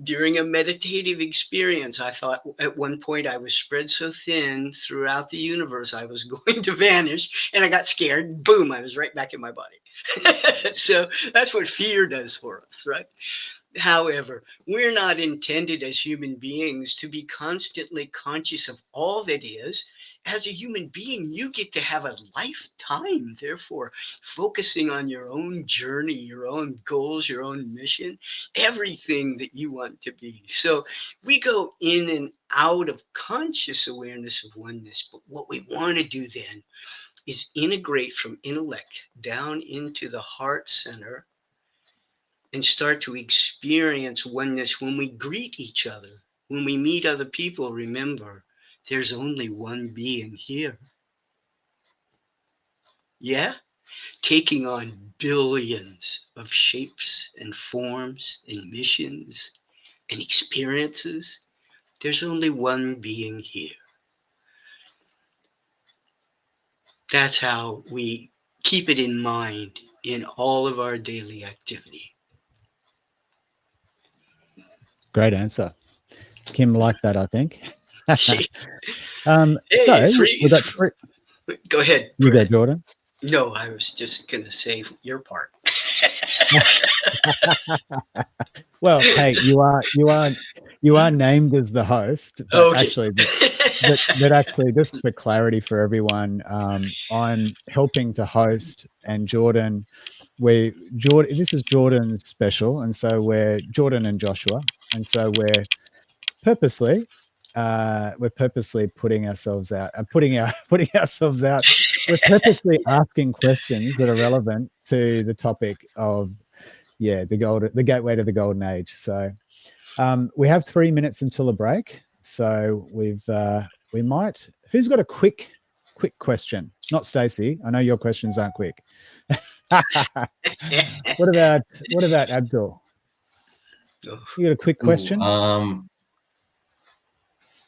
During a meditative experience, I thought at one point I was spread so thin throughout the universe I was going to vanish, and I got scared. Boom, I was right back in my body. So that's what fear does for us, right? However, we're not intended as human beings to be constantly conscious of all that is. As a human being, you get to have a lifetime, therefore, focusing on your own journey, your own goals, your own mission, everything that you want to be. So we go in and out of conscious awareness of oneness. But what we want to do then is integrate from intellect down into the heart center and start to experience oneness when we greet each other. When we meet other people, remember, there's only one being here. Yeah? Taking on billions of shapes and forms and missions and experiences. There's only one being here. That's how we keep it in mind in all of our daily activity. Great answer. Kim liked that, I think. Hey, So three. was that three? Go ahead, You go, Brett. Jordan. No, I was just going to say your part. Well, hey, you are named as the host, but Okay. actually, that actually, just for clarity for everyone, I'm helping to host, and Jordan, this is Jordan's special, and so we're Jordan and Joshua, and so we're purposely putting ourselves out, putting ourselves out. We're purposely asking questions that are relevant to the topic of the gateway to the golden age. So we have 3 minutes until a break. So we might. Who's got a quick quick question. Not Stacey. I know your questions aren't quick. What about Abdul? You got a quick question? I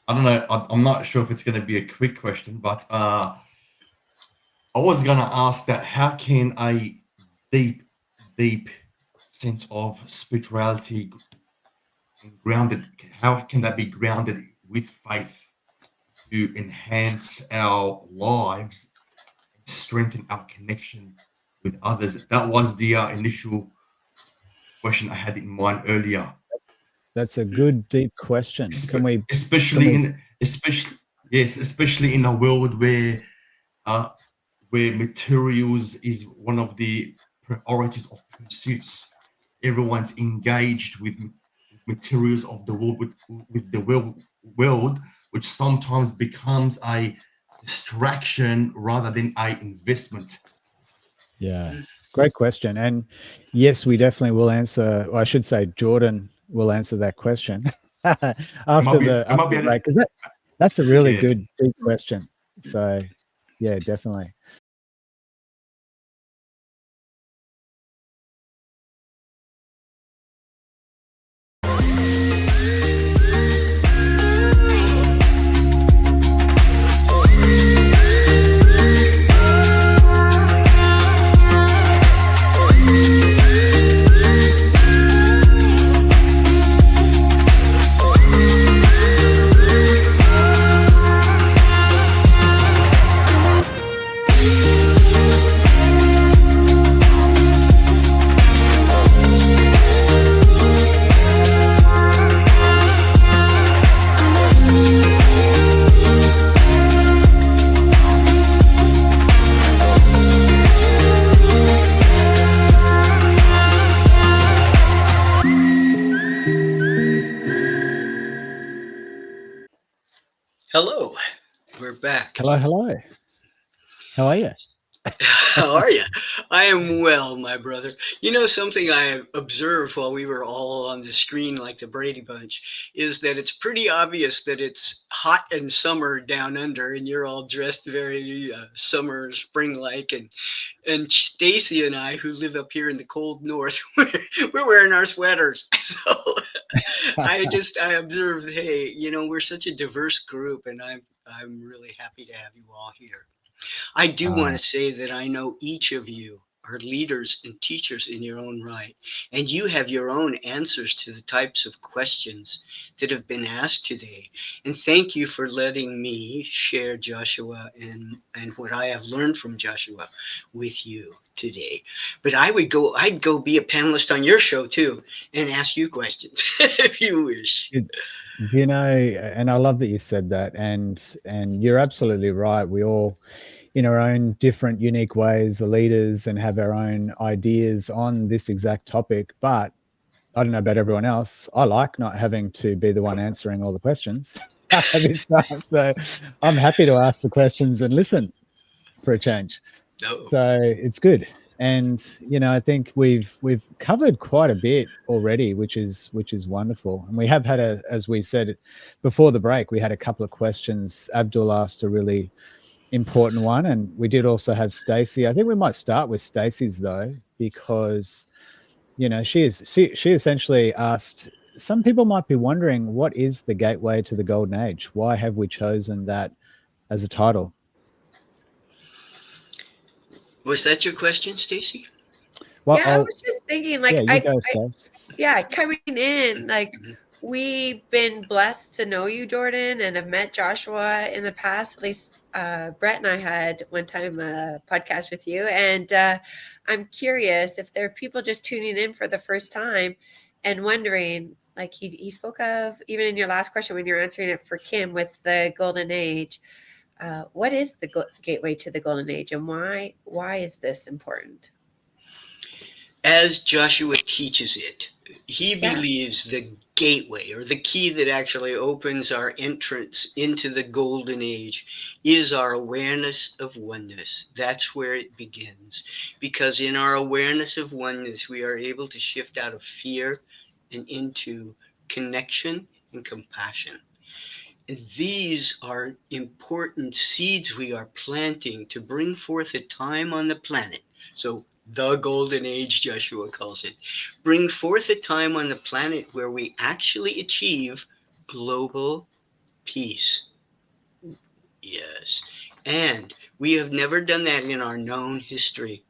don't know. I'm not sure if it's going to be a quick question, but I was going to ask that how can a deep sense of spirituality grounded, how can that be grounded with faith to enhance our lives and strengthen our connection with others? That was the initial question I had in mind earlier. That's a good deep question. Especially in a world where materials is one of the priorities of pursuits. Everyone's engaged with materials of the world, with the world, which sometimes becomes a distraction rather than a investment. Yeah, great question. And yes, we definitely will answer, or I should say Jordan will answer that question after the break. That's a really good, deep question. So yeah, definitely. Hello, we're back. Hello. How are you? How are you? I am well, my brother. You know, something I observed while we were all on the screen like the Brady Bunch is that it's pretty obvious that it's hot and summer down under, and you're all dressed very summer, spring-like, and Stacy and I, who live up here in the cold north, we're wearing our sweaters. So I observed, hey, you know, we're such a diverse group, and I'm really happy to have you all here. I do want to say that I know each of you are leaders and teachers in your own right, and you have your own answers to the types of questions that have been asked today. And thank you for letting me share Joshua and what I have learned from Joshua with you today. But I'd go be a panelist on your show too and ask you questions if you wish. Do you know, and I love that you said that, and you're absolutely right. We all, in our own different, unique ways, are leaders and have our own ideas on this exact topic. But I don't know about everyone else. I like not having to be the one answering all the questions this time. So I'm happy to ask the questions and listen for a change. No. So it's good. And you know, I think we've covered quite a bit already, which is wonderful. And we have had as we said before the break, we had a couple of questions. Abdul asked a really important one, and we did also have Stacey. I think we might start with Stacey's though, because you know she essentially asked. Some people might be wondering, what is the gateway to the golden age? Why have we chosen that as a title? Was that your question, Stacy? Well, I was just thinking, like, coming in, like, we've been blessed to know you, Jordan, and have met Joshua in the past. At least Brett and I had one time a podcast with you, and I'm curious if there are people just tuning in for the first time and wondering, like he spoke of, even in your last question when you're answering it for Kim with the golden age. What is the gateway to the golden age, and why is this important? As Joshua teaches it, he believes the gateway, or the key that actually opens our entrance into the golden age, is our awareness of oneness. That's where it begins. Because in our awareness of oneness, we are able to shift out of fear and into connection and compassion. And these are important seeds we are planting to bring forth a time on the planet. So the golden age, Joshua calls it. Bring forth a time on the planet where we actually achieve global peace. Yes. And we have never done that in our known history.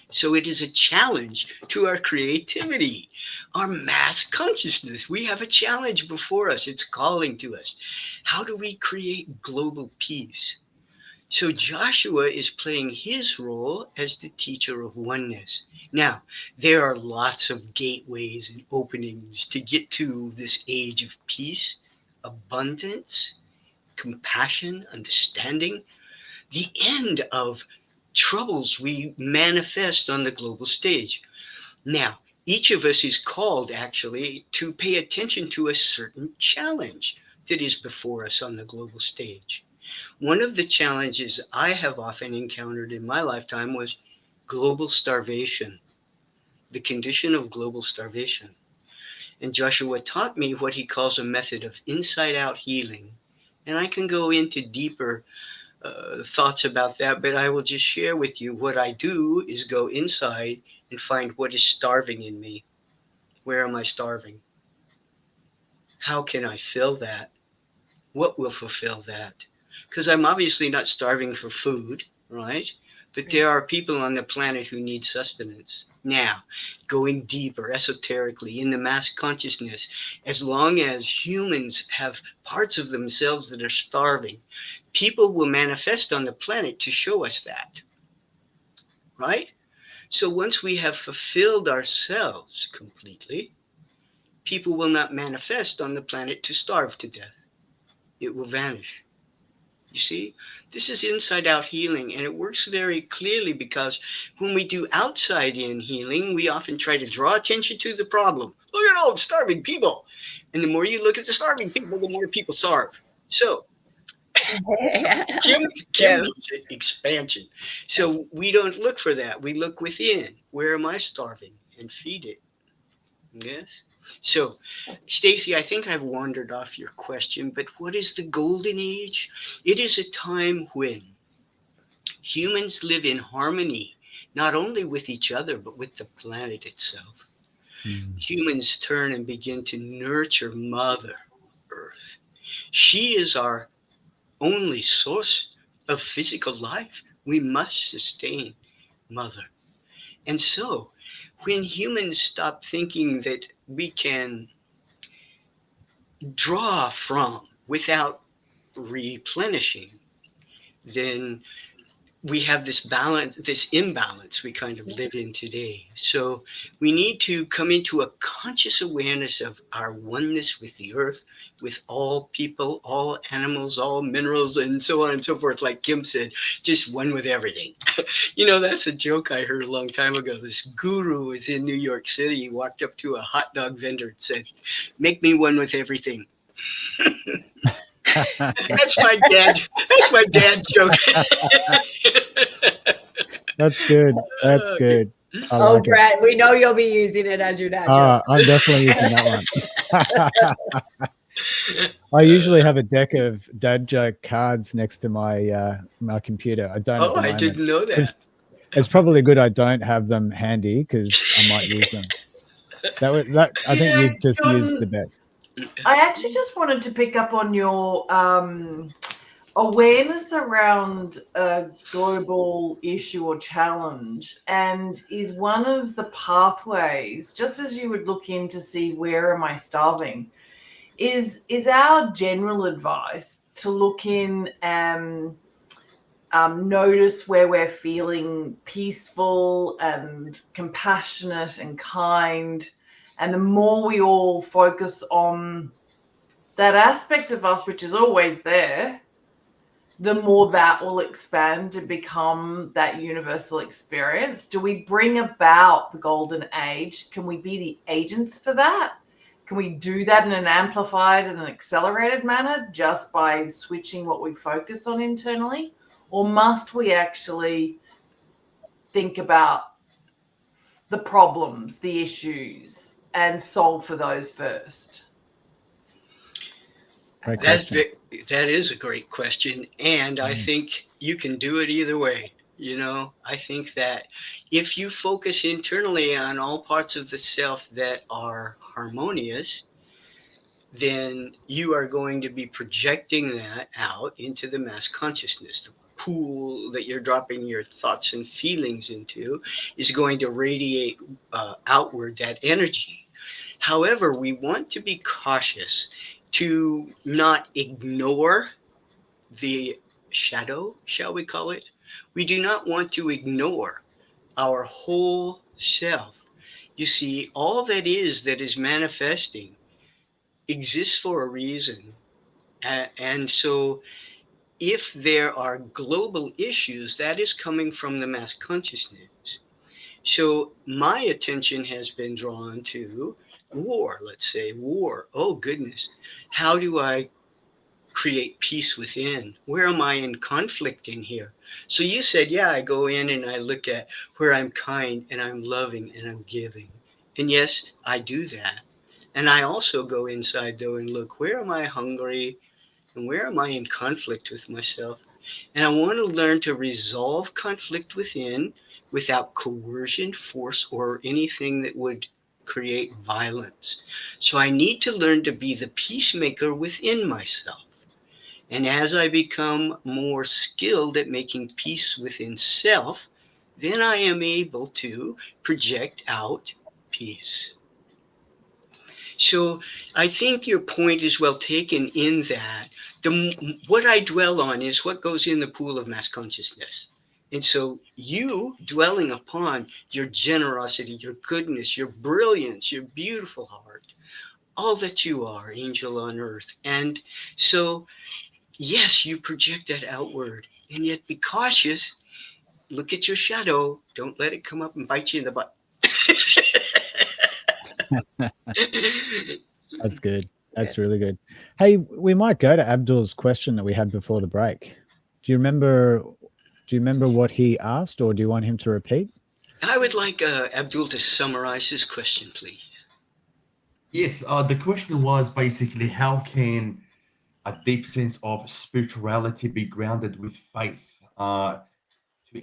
So it is a challenge to our creativity, our mass consciousness. We have a challenge before us. It's calling to us. How do we create global peace? So Joshua is playing his role as the teacher of oneness. Now, there are lots of gateways and openings to get to this age of peace, abundance, compassion, understanding, the end of troubles we manifest on the global stage. Now, each of us is called actually to pay attention to a certain challenge that is before us on the global stage. One of the challenges I have often encountered in my lifetime was global starvation, the condition of global starvation. And Joshua taught me what he calls a method of inside out healing. And I can go into deeper thoughts about that, but I will just share with you what I do is go inside and find what is starving in me. Where am I starving? How can I fill that? What will fulfill that? Because I'm obviously not starving for food, right? But there are people on the planet who need sustenance. Now, going deeper esoterically in the mass consciousness, as long as humans have parts of themselves that are starving, people will manifest on the planet to show us that, right? So once we have fulfilled ourselves completely, people will not manifest on the planet to starve to death. It will vanish. You see, this is inside out healing, and it works very clearly because when we do outside in healing, we often try to draw attention to the problem. Look at all the starving people. And the more you look at the starving people, the more people starve. So, Kim calls it expansion. So we don't look for that. We look within. Where am I starving? And feed it. Yes. So, Stacy, I think I've wandered off your question, but what is the golden age? It is a time when humans live in harmony, not only with each other, but with the planet itself. Humans turn and begin to nurture Mother Earth. She is our only source of physical life. We must sustain Mother. And so, when humans stop thinking that we can draw from without replenishing, then we have this balance, this imbalance we kind of live in today. So we need to come into a conscious awareness of our oneness with the earth, with all people, all animals, all minerals, and so on and so forth. Like Kim said, just one with everything. You know, that's a joke I heard a long time ago. This guru was in New York City. He walked up to a hot dog vendor and said, "Make me one with everything." That's my dad. That's my dad joke. That's good. That's good. I Oh, like it. Brett, we know you'll be using it as your dad joke. I'm definitely using that one. I usually have a deck of dad joke cards next to my my computer. I don't. Oh, I didn't know that. It's probably good I don't have them handy because I might use them. I think you've just used the best. I actually just wanted to pick up on your awareness around a global issue or challenge, and is one of the pathways, just as you would look in to see where am I starving, is our general advice to look in and notice where we're feeling peaceful and compassionate and kind. And the more we all focus on that aspect of us, which is always there, the more that will expand to become that universal experience. Do we bring about the golden age? Can we be the agents for that? Can we do that in an amplified and an accelerated manner just by switching what we focus on internally? Or must we actually think about the problems, the issues, and solve for those first? Great That's question. that is a great question, and I think you can do it either way. I think that if you focus internally on all parts of the self that are harmonious, then you are going to be projecting that out into the mass consciousness. The pool that you're dropping your thoughts and feelings into is going to radiate outward that energy. However, we want to be cautious to not ignore the shadow, shall we call it? We do not want to ignore our whole self. You see, all that is manifesting exists for a reason. And so, if there are global issues, that is coming from the mass consciousness. So, my attention has been drawn to war, let's say, war. Oh, goodness. How do I create peace within? Where am I in conflict in here? So, you said, yeah, I go in and I look at where I'm kind and I'm loving and I'm giving. And yes, I do that. And I also go inside, though, and look, where am I hungry? And where am I in conflict with myself? And I want to learn to resolve conflict within without coercion, force, or anything that would create violence. So I need to learn to be the peacemaker within myself. And as I become more skilled at making peace within self, then I am able to project out peace. So I think your point is well taken in that what I dwell on is what goes in the pool of mass consciousness. And so you dwelling upon your generosity, your goodness, your brilliance, your beautiful heart, all that you are, angel on earth. And so, yes, you project that outward. And yet be cautious. Look at your shadow. Don't let it come up and bite you in the butt. That's good. That's really good. Hey, we might go to Abdul's question that we had before the break. Do you remember what he asked, or do you want him to repeat? I would like Abdul to summarize his question, please. Yes, the question was basically how can a deep sense of spirituality be grounded with faith to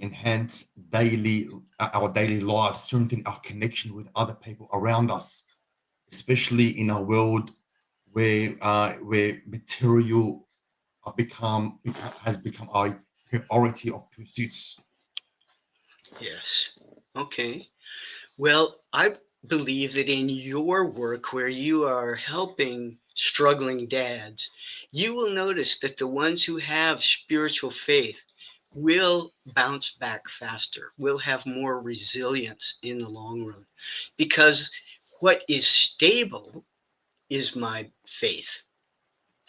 enhance our daily lives, strengthen our connection with other people around us, especially in a world where material has become a priority of pursuits. Yes. Okay. Well, I believe that in your work where you are helping struggling dads, you will notice that the ones who have spiritual faith will bounce back faster, will have more resilience in the long run. Because what is stable is my faith,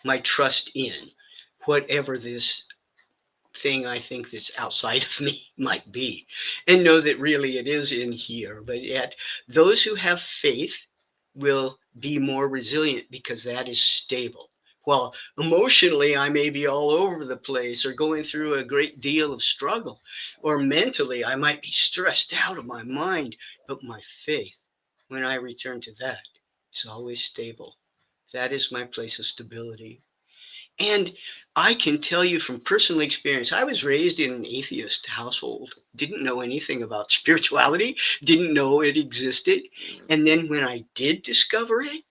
my trust in whatever this thing I think that's outside of me might be, and know that really it is in here. But yet, those who have faith will be more resilient because that is stable. While emotionally, I may be all over the place or going through a great deal of struggle, or mentally, I might be stressed out of my mind. But my faith, when I return to that, is always stable. That is my place of stability. And I can tell you from personal experience, I was raised in an atheist household, didn't know anything about spirituality, didn't know it existed. And then when I did discover it,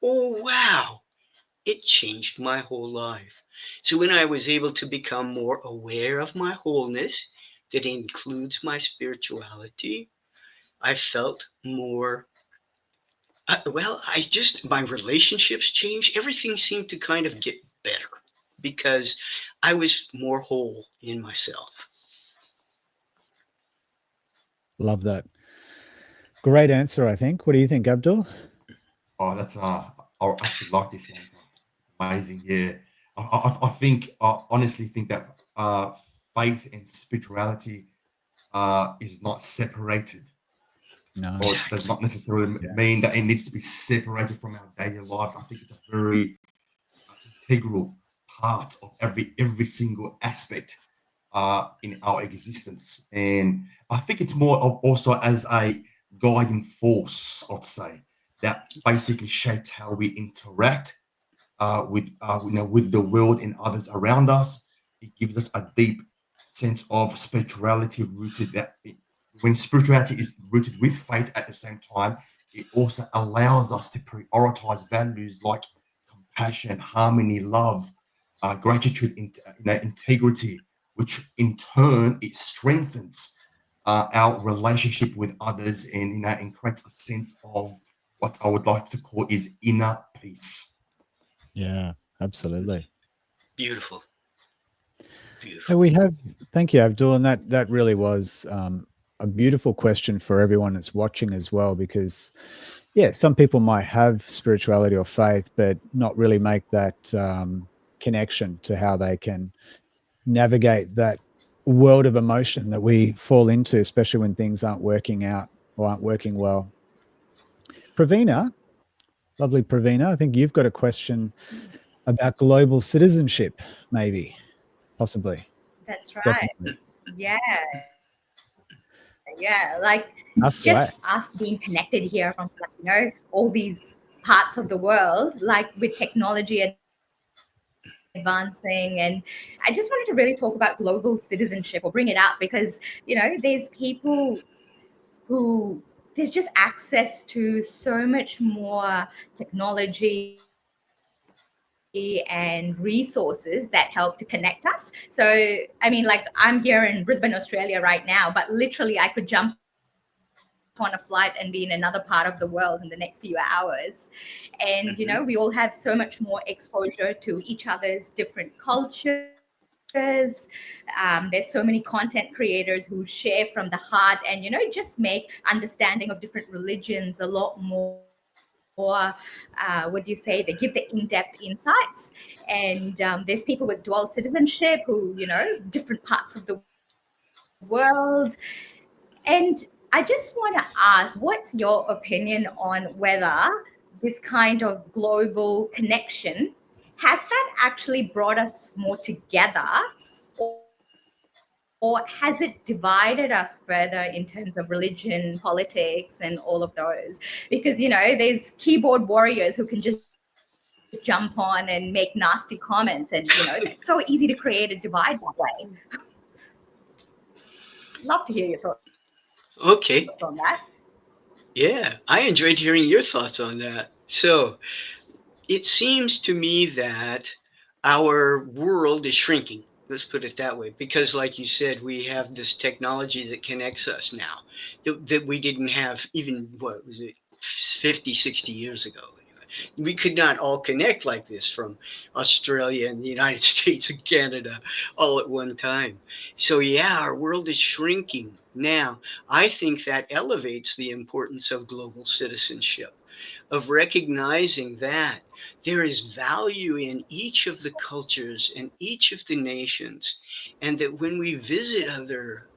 oh, wow, it changed my whole life. So when I was able to become more aware of my wholeness, that includes my spirituality, I felt more. My relationships changed. Everything seemed to kind of get better because I was more whole in myself. Love that. Great answer, I think. What do you think, Abdul? Oh, that's I actually like this answer. Amazing, yeah. I honestly think that faith and spirituality is not separated, No. or does not necessarily mean that it needs to be separated from our daily lives. I think it's a very integral part of every single aspect in our existence, and I think it's more of also as a guiding force, I'd say, that basically shapes how we interact with the world and others around us. It gives us a deep sense of spirituality rooted when spirituality is rooted with faith at the same time, it also allows us to prioritize values like compassion, harmony, love, gratitude, integrity, which in turn it strengthens our relationship with others, and creates a sense of what I would like to call is inner peace. Yeah, absolutely. Beautiful. Hey, Beautiful. we have, thank you, Abdul, and that really was a beautiful question for everyone that's watching as well, because yeah, some people might have spirituality or faith, but not really make that connection to how they can navigate that world of emotion that we fall into, especially when things aren't working out or aren't working well. Pravina, lovely Pravina, I think you've got a question about global citizenship, maybe, possibly. That's right. Definitely. Yeah. Yeah. Like Ask just away. us being connected here from, like, all these parts of the world, like with technology advancing. And I just wanted to really talk about global citizenship or bring it up because, there's people who there's just access to so much more technology and resources that help to connect us. So, I mean, like I'm here in Brisbane, Australia right now, but literally I could jump on a flight and be in another part of the world in the next few hours. And, we all have so much more exposure to each other's different cultures. There's so many content creators who share from the heart and, just make understanding of different religions a lot more. What do you say? They give the in-depth insights, and there's people with dual citizenship who, different parts of the world. And I just want to ask, what's your opinion on whether this kind of global connection has that actually brought us more together, or has it divided us further in terms of religion, politics, and all of those? Because, there's keyboard warriors who can just jump on and make nasty comments, and, it's so easy to create a divide that way. Love to hear your thoughts Okay. on that. Yeah, I enjoyed hearing your thoughts on that. So it seems to me that our world is shrinking. Let's put it that way. Because, like you said, we have this technology that connects us now that we didn't have even, what was it, 50, 60 years ago. We could not all connect like this from Australia and the United States and Canada all at one time. So, yeah, our world is shrinking. Now, I think that elevates the importance of global citizenship, of recognizing that there is value in each of the cultures and each of the nations, and that when we visit other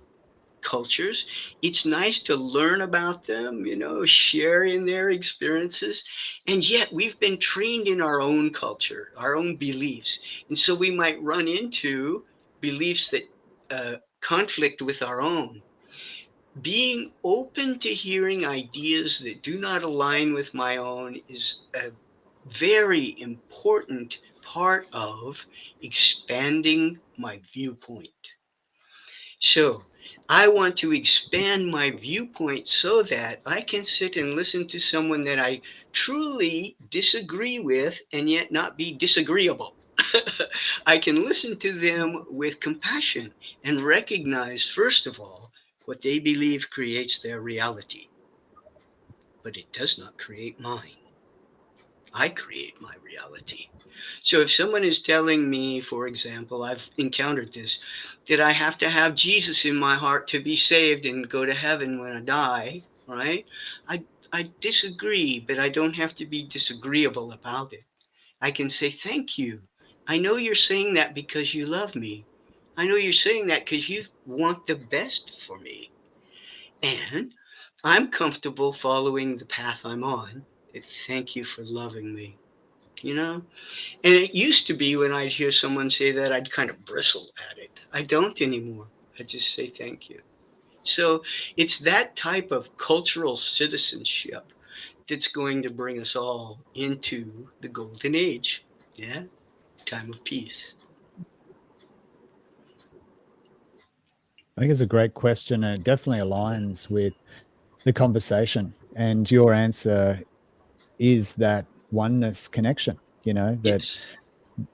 cultures, it's nice to learn about them, share in their experiences. And yet we've been trained in our own culture, our own beliefs. And so we might run into beliefs that conflict with our own. Being open to hearing ideas that do not align with my own is a very important part of expanding my viewpoint. So I want to expand my viewpoint so that I can sit and listen to someone that I truly disagree with and yet not be disagreeable. I can listen to them with compassion and recognize, first of all, what they believe creates their reality, but it does not create mine. I create my reality. So if someone is telling me, for example, I've encountered this, that I have to have Jesus in my heart to be saved and go to heaven when I die, right? I I disagree, but I don't have to be disagreeable about it. I can say thank you. I know you're saying that because you love me. I know you're saying that because you want the best for me. And I'm comfortable following the path I'm on. Thank you for loving me. You know? And it used to be when I'd hear someone say that, I'd kind of bristle at it. I don't anymore. I just say thank you. So it's that type of cultural citizenship that's going to bring us all into the golden age. Yeah, time of peace. I think it's a great question, and it definitely aligns with the conversation. And your answer is that oneness connection. You know, that Yes.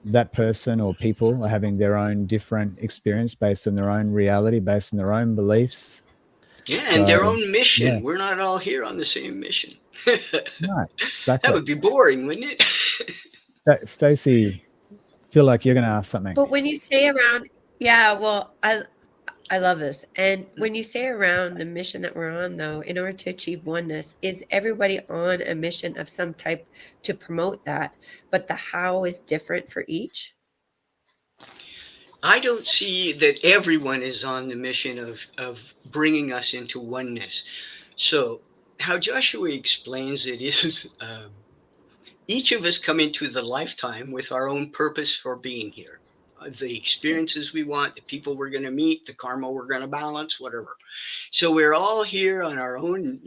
that person or people are having their own different experience based on their own reality, based on their own beliefs. Yeah, and So their own yeah, mission. We're not all here on the same mission. no, That exactly. would be boring, wouldn't it? Stacey, feel like you're going to ask something. But when you say around, yeah, well, I love this. And when you say around the mission that we're on, though, in order to achieve oneness, is everybody on a mission of some type to promote that? But the how is different for each? I don't see that everyone is on the mission of bringing us into oneness. So, how Joshua explains it is each of us come into the lifetime with our own purpose for being here. The experiences we want, the people we're going to meet, the karma we're going to balance, whatever. So we're all here on our own.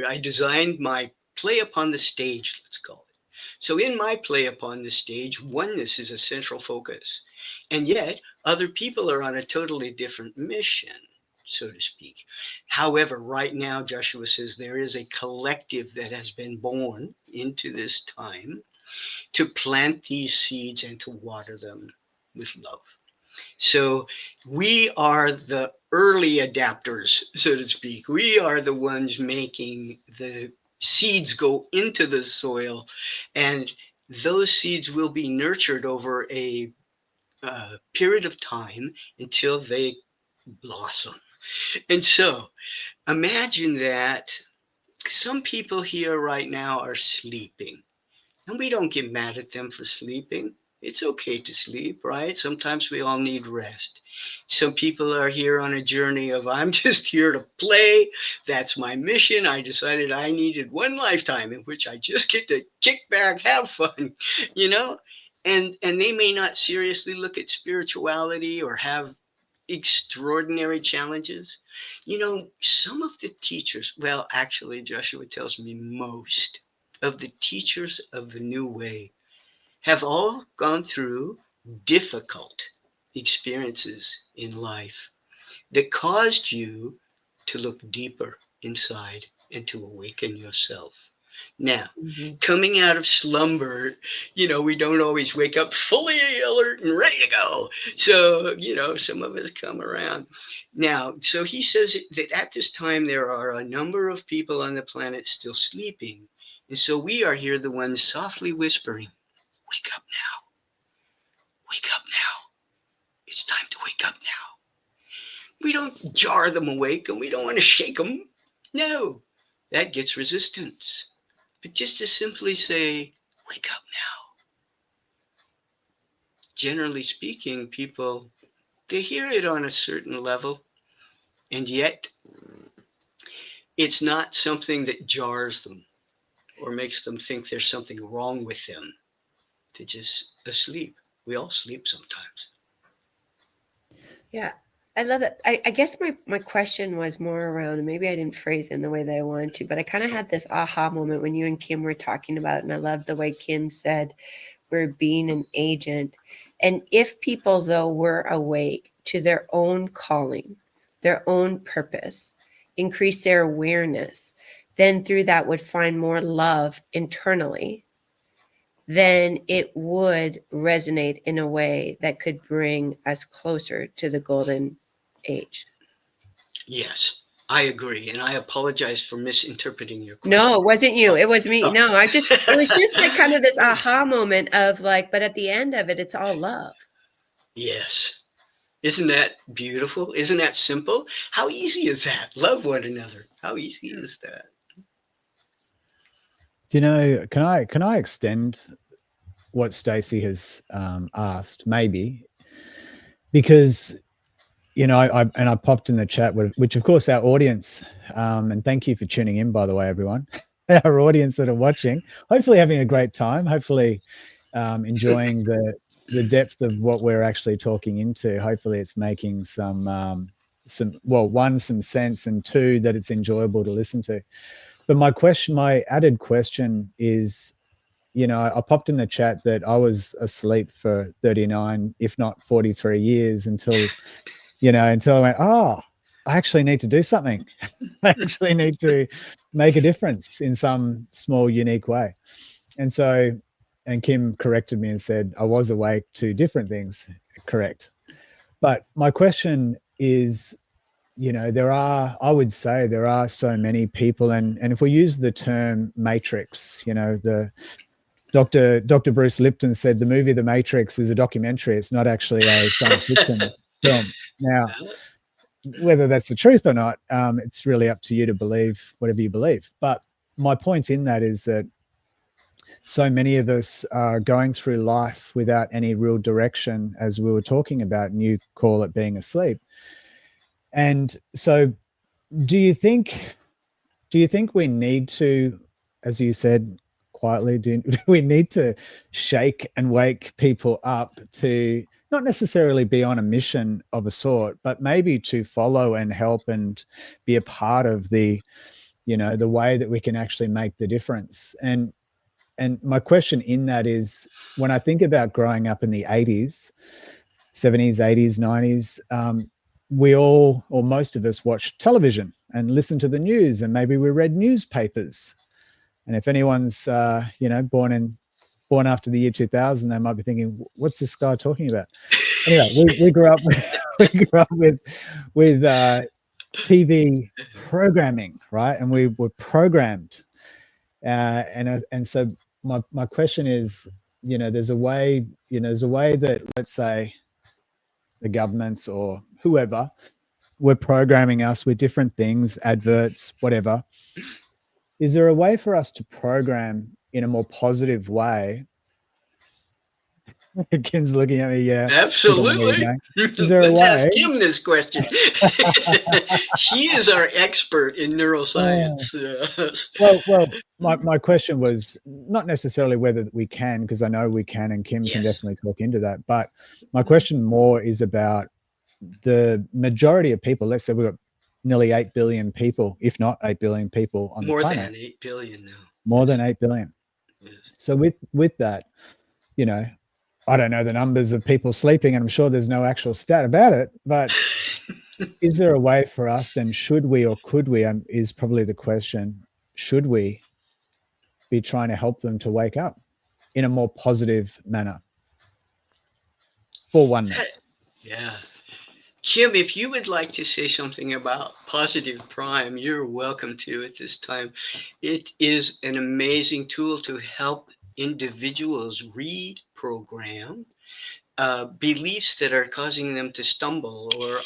I designed my play upon the stage, let's call it. So in my play upon the stage, oneness is a central focus. And yet, other people are on a totally different mission, so to speak. However, right now, Joshua says there is a collective that has been born into this time to plant these seeds and to water them with love. So we are the early adapters, so to speak. We are the ones making the seeds go into the soil, and those seeds will be nurtured over a period of time until they blossom. And so imagine that some people here right now are sleeping. And we don't get mad at them for sleeping. It's okay to sleep, right? Sometimes we all need rest. Some people are here on a journey of, I'm just here to play. That's my mission. I decided I needed one lifetime in which I just get to kick back, have fun, you know? And they may not seriously look at spirituality or have extraordinary challenges. Some of the teachers, well, actually, Joshua tells me most of the teachers of the new way have all gone through difficult experiences in life that caused you to look deeper inside and to awaken yourself. Now, Mm-hmm. coming out of slumber, we don't always wake up fully alert and ready to go. So, some of us come around. Now, so he says that at this time there are a number of people on the planet still sleeping. And so we are here, the ones softly whispering, wake up now, wake up now. It's time to wake up now. We don't jar them awake and we don't want to shake them. No, that gets resistance. But just to simply say, wake up now. Generally speaking, people, they hear it on a certain level, and yet it's not something that jars them or makes them think there's something wrong with them. They're just asleep. We all sleep sometimes. Yeah, I love that. I guess my question was more around, and maybe I didn't phrase it in the way that I wanted to, but I kind of had this aha moment when you and Kim were talking about, and I love the way Kim said we're being an agent. And if people, though, were awake to their own calling, their own purpose, increase their awareness, then through that would find more love internally, then it would resonate in a way that could bring us closer to the golden age. Yes, I agree. And I apologize for misinterpreting your question. No, it wasn't you. It was me. Oh. No, it was just like kind of this aha moment of like, but at the end of it, it's all love. Yes. Isn't that beautiful? Isn't that simple? How easy is that? Love one another. How easy is that? Can I extend what Stacey has asked, maybe? Because I popped in the chat, which of course our audience, and thank you for tuning in, by the way, everyone, our audience that are watching, hopefully having a great time, hopefully enjoying the depth of what we're actually talking into. Hopefully it's making some sense, and two, that it's enjoyable to listen to. But my added question is, I popped in the chat that I was asleep for 39, if not 43 years until I went, oh, I actually need to do something. I actually need to make a difference in some small, unique way. And Kim corrected me and said I was awake to different things. Correct. But my question is, I would say there are so many people, and if we use the term matrix, the Dr. Bruce Lipton said the movie The Matrix is a documentary. It's not actually a science fiction film. Now, whether that's the truth or not, it's really up to you to believe whatever you believe. But my point in that is that so many of us are going through life without any real direction, as we were talking about, and you call it being asleep. And so do you think we need to, as you said quietly, do we need to shake and wake people up to not necessarily be on a mission of a sort, but maybe to follow and help and be a part of the way that we can actually make the difference? And my question in that is, when I think about growing up in the 80s, 70s, 80s, 90s, we all, or most of us, watched television and listened to the news, and maybe we read newspapers. And if anyone's born after the year 2000, they might be thinking, what's this guy talking about? Anyway, we grew up with TV programming, right? And we were programmed. And so my question is, there's a way that, let's say, the governments or whoever were programming us with different things, adverts, whatever. Is there a way for us to program in a more positive way? Kim's looking at me, yeah. Absolutely. Is there Let's a way? ask Kim this question. She is our expert in neuroscience. Well, my question was not necessarily whether we can, because I know we can, and Kim can definitely talk into that. But my question more is about the majority of people. Let's say we've got nearly 8 billion people, if not 8 billion people on the planet. More than 8 billion now. More than 8 billion. Yes. So with that, I don't know the numbers of people sleeping, and I'm sure there's no actual stat about it, but is there a way for us, and should we or could we, is probably the question, should we be trying to help them to wake up in a more positive manner for oneness? Yeah. Kim, if you would like to say something about Positive Prime, you're welcome to at this time. It is an amazing tool to help individuals reprogram beliefs that are causing them to stumble or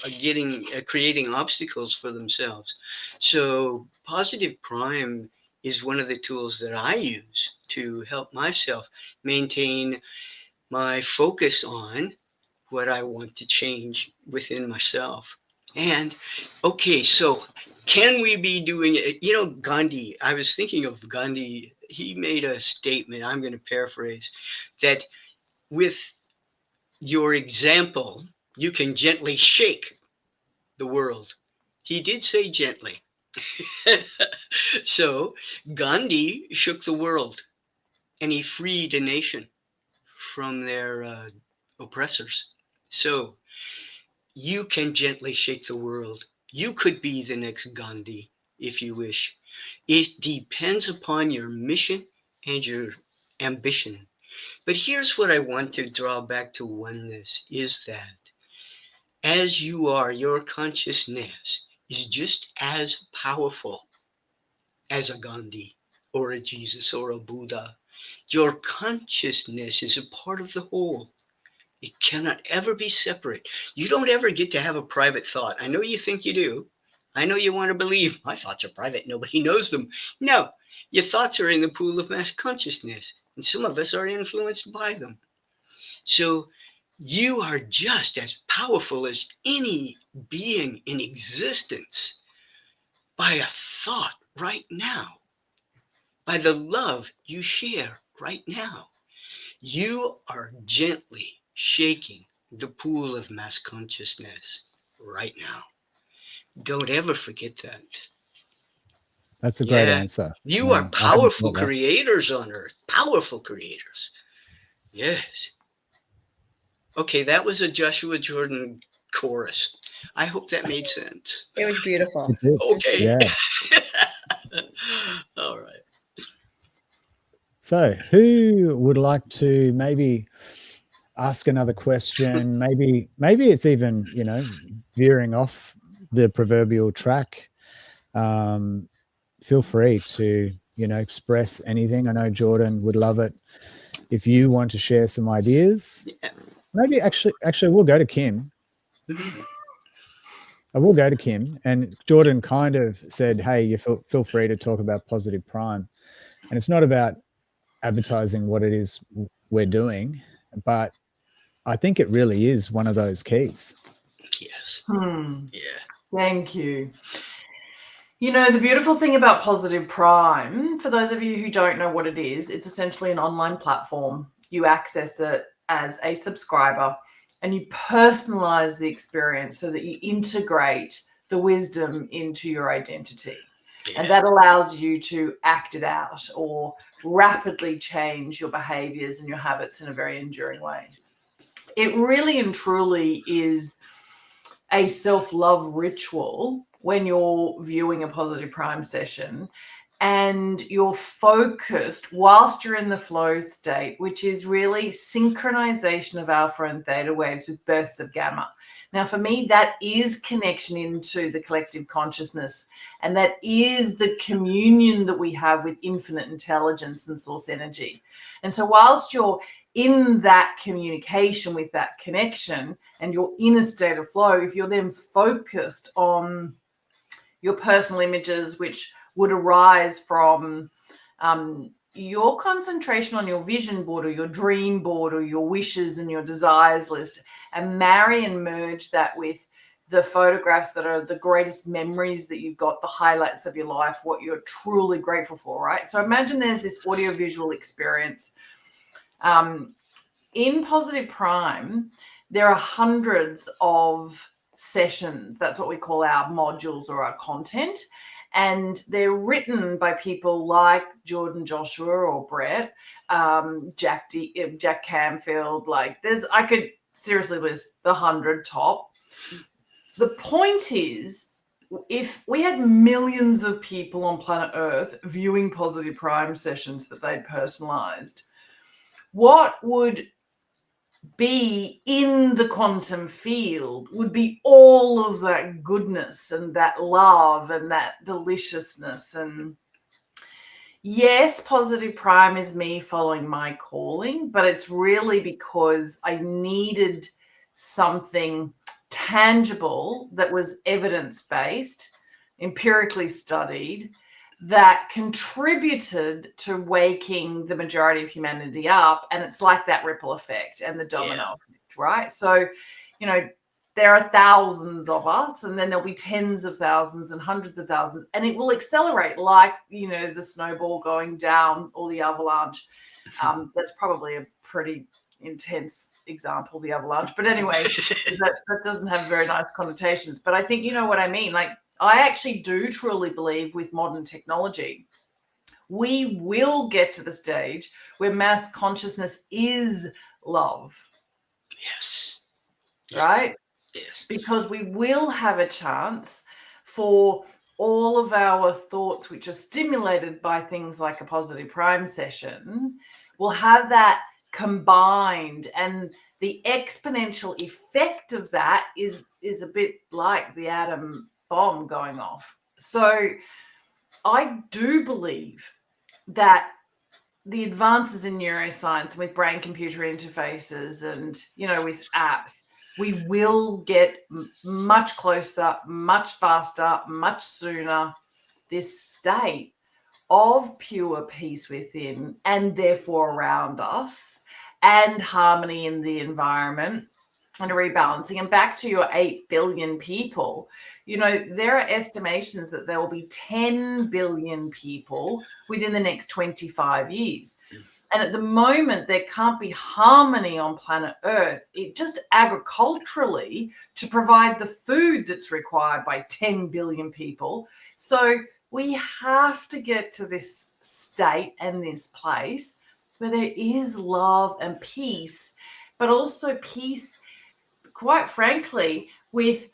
creating obstacles for themselves. So Positive Prime is one of the tools that I use to help myself maintain my focus on what I want to change within myself. And okay, so can we be doing it? Gandhi, I was thinking of Gandhi. He made a statement, I'm going to paraphrase, that with your example, you can gently shake the world. He did say gently. So Gandhi shook the world, and he freed a nation from their oppressors. So you can gently shake the world. You could be the next Gandhi if you wish. It depends upon your mission and your ambition. But here's what I want to draw back to oneness, is that as you are, your consciousness is just as powerful as a Gandhi or a Jesus or a Buddha. Your consciousness is a part of the whole. It cannot ever be separate. You don't ever get to have a private thought. I know you think you do. I know you want to believe my thoughts are private. Nobody knows them. No, your thoughts are in the pool of mass consciousness, and some of us are influenced by them. So you are just as powerful as any being in existence by a thought right now, by the love you share right now. You are gently shaking the pool of mass consciousness right now. Don't ever forget that. That's a great Yeah. answer. You are I hadn't powerful thought that. creators on earth. Powerful creators. Yes. Okay, that was a Joshua Jordan chorus. I hope that made sense. It was beautiful. It did. Okay. Yeah. All right. So, who would like to maybe ask another question? Maybe it's even, veering off the proverbial track. Feel free to, express anything. I know Jordan would love it if you want to share some ideas. Yeah. Maybe actually we'll go to Kim. I will go to Kim, and Jordan kind of said, "Hey, you feel free to talk about positive prime," and it's not about advertising what it is we're doing, but I think it really is one of those keys. Yes. Yeah. Thank you. You know, the beautiful thing about Positive Prime, for those of you who don't know what it is, it's essentially an online platform. You access it as a subscriber and you personalize the experience so that you integrate the wisdom into your identity. Yeah. And that allows you to act it out or rapidly change your behaviors and your habits in a very enduring way. It really and truly is a self-love ritual when you're viewing a Positive Prime session and you're focused whilst you're in the flow state, which is really synchronization of alpha and theta waves with bursts of gamma. Now, for me, that is connection into the collective consciousness, and that is the communion that we have with infinite intelligence and source energy. And so whilst you're in that communication with that connection and you're in a state of flow, if you're then focused on your personal images, which would arise from your concentration on your vision board or your dream board or your wishes and your desires list, and marry and merge that with the photographs that are the greatest memories that you've got, the highlights of your life, what you're truly grateful for, right? So imagine there's this audiovisual experience. In Positive Prime, there are hundreds of sessions. That's what we call our modules or our content. And they're written by people like Jordan, Joshua, or Brett, Jack Canfield. Like I could seriously list the 100 top. The point is, if we had millions of people on planet Earth viewing Positive Prime sessions that they'd personalized, what would be in the quantum field would be all of that goodness and that love and that deliciousness. And yes, Positive Prime is me following my calling, but it's really because I needed something tangible that was evidence-based, empirically studied, that contributed to waking the majority of humanity up. And it's like that ripple effect and the domino effect, right? So, there are thousands of us, and then there'll be tens of thousands and hundreds of thousands, and it will accelerate like, the snowball going down or the avalanche. That's probably a pretty intense example, the avalanche. But anyway, that doesn't have very nice connotations. But I think you know what I mean. Like, I actually do truly believe with modern technology, we will get to the stage where mass consciousness is love. Yes. Right? Yes. Because we will have a chance for all of our thoughts, which are stimulated by things like a Positive Prime session, will have that combined, and the exponential effect of that is a bit like the atom bomb going off. So I do believe that the advances in neuroscience with brain computer interfaces and, with apps, we will get much closer, much faster, much sooner, this state of pure peace within and therefore around us, and harmony in the environment and a rebalancing. And back to your 8 billion people, there are estimations that there will be 10 billion people within the next 25 years. And at the moment, there can't be harmony on planet Earth. It just agriculturally to provide the food that's required by 10 billion people. So We have to get to this state and this place where there is love and peace, but also peace, quite frankly, with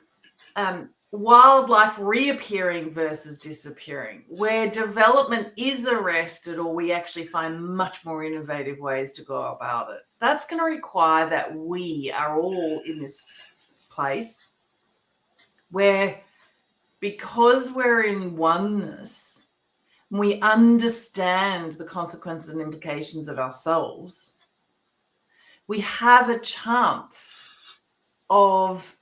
wildlife reappearing versus disappearing, where development is arrested, or we actually find much more innovative ways to go about it. That's going to require that we are all in this place where, because we're in oneness, we understand the consequences and implications of ourselves, we have a chance of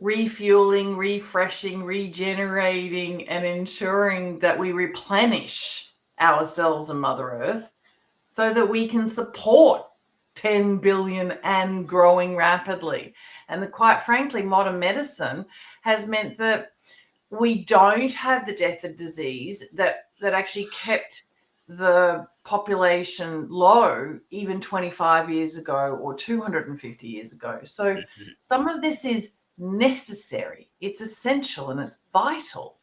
refueling, refreshing, regenerating, and ensuring that we replenish ourselves and Mother Earth so that we can support 10 billion and growing rapidly. And quite frankly, modern medicine has meant that we don't have the death of disease that actually kept the population low even 25 years ago or 250 years ago. So some of this is necessary, it's essential, and it's vital.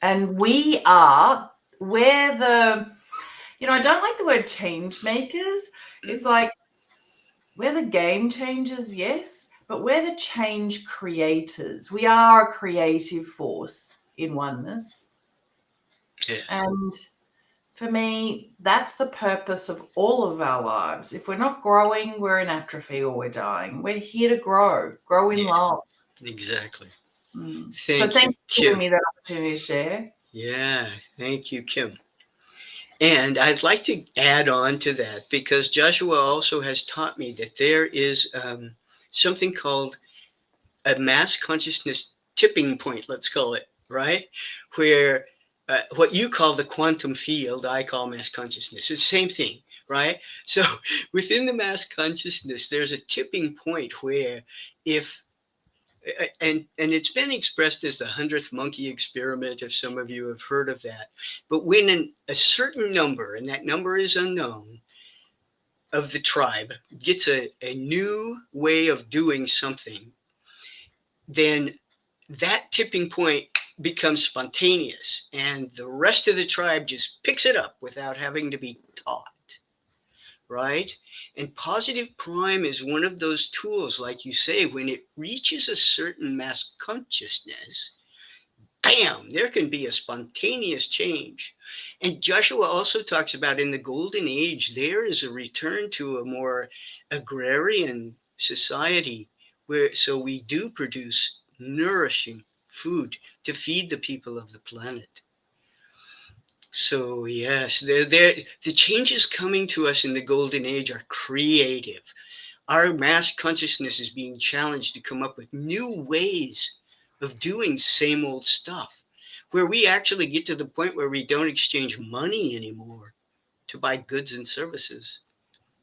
And we're the, I don't like the word change makers. It's like, we're the game changers, yes, but we're the change creators. We are a creative force in oneness. Yes. And for me, that's the purpose of all of our lives. If we're not growing, we're in atrophy or we're dying. We're here to grow in love. Exactly. So thank you for giving me that opportunity to share. Yeah, thank you, Kim. And I'd like to add on to that, because Joshua also has taught me that there is something called a mass consciousness tipping point, let's call it, right? Where what you call the quantum field, I call mass consciousness. It's the same thing, right? So within the mass consciousness, there's a tipping point where and it's been expressed as the 100th monkey experiment, if some of you have heard of that. But when a certain number, and that number is unknown, of the tribe gets a new way of doing something, then that tipping point becomes spontaneous, and the rest of the tribe just picks it up without having to be taught, right? And positive prime is one of those tools, like you say, when it reaches a certain mass consciousness, bam, there can be a spontaneous change. And Joshua also talks about in the golden age, there is a return to a more agrarian society so we do produce nourishing food to feed the people of the planet. So yes, the changes coming to us in the golden age are creative. Our mass consciousness is being challenged to come up with new ways of doing same old stuff, where we actually get to the point where we don't exchange money anymore to buy goods and services.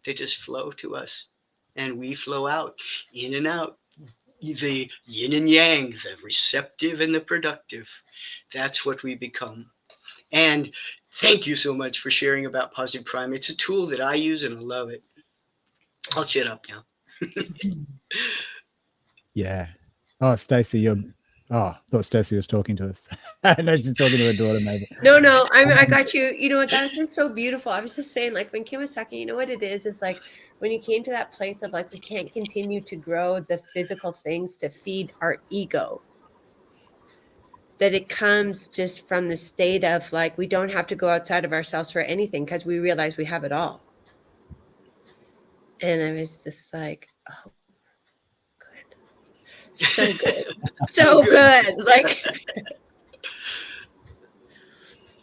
They just flow to us, and we flow out, in and out. The yin and yang, the receptive and the productive. That's what we become. And thank you so much for sharing about Positive Prime. It's a tool that I use and I love it. I'll shut up now. Yeah. Oh, Stacey, I thought Stacey was talking to us. No, she's talking to her daughter, maybe. No, I got you. You know what? That was just so beautiful. I was just saying, like, when Kim was talking, you know what it is like when you came to that place of like, we can't continue to grow the physical things to feed our ego. That it comes just from the state of like, we don't have to go outside of ourselves for anything because we realize we have it all. And I was just like, oh, good. So good. So good. Like,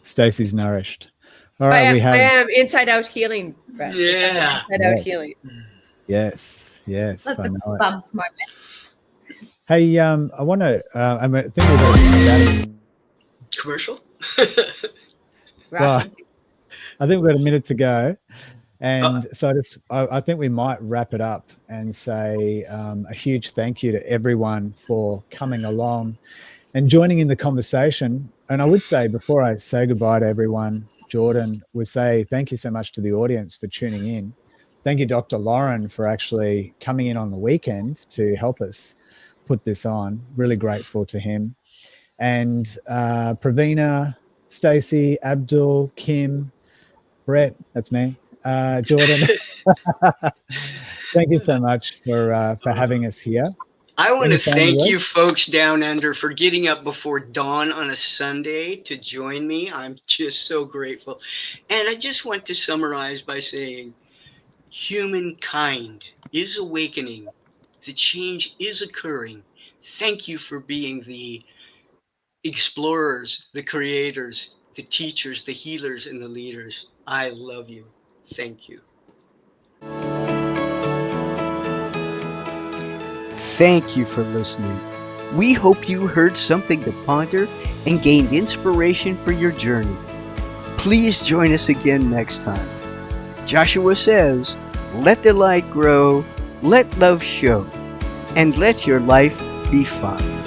Stacey's nourished. All right, I am inside out healing. Brett. Yeah. Inside out healing. Yes. That's I a know it. bumps moment. Hey, I want to. I think we're going to Commercial? Well, I think we've got a minute to go. And so I think we might wrap it up and say a huge thank you to everyone for coming along and joining in the conversation. And I would say, before I say goodbye to everyone, Jordan, would say thank you so much to the audience for tuning in. Thank you, Dr. Lauren, for actually coming in on the weekend to help us put this on. Really grateful to him. and Pravina, Stacey, Abdul, Kim, Brett, that's me, Jordan. Thank you so much for having us here. I want to Any final thank you words? folks down under for getting up before dawn on a Sunday to join me. I'm just so grateful. And I just want to summarize by saying humankind is awakening. The change is occurring. Thank you for being the explorers, the creators, the teachers, the healers, and the leaders. I love you. Thank you. Thank you for listening. We hope you heard something to ponder and gained inspiration for your journey. Please join us again next time. Joshua says, let the light grow, let love show, and let your life be fun.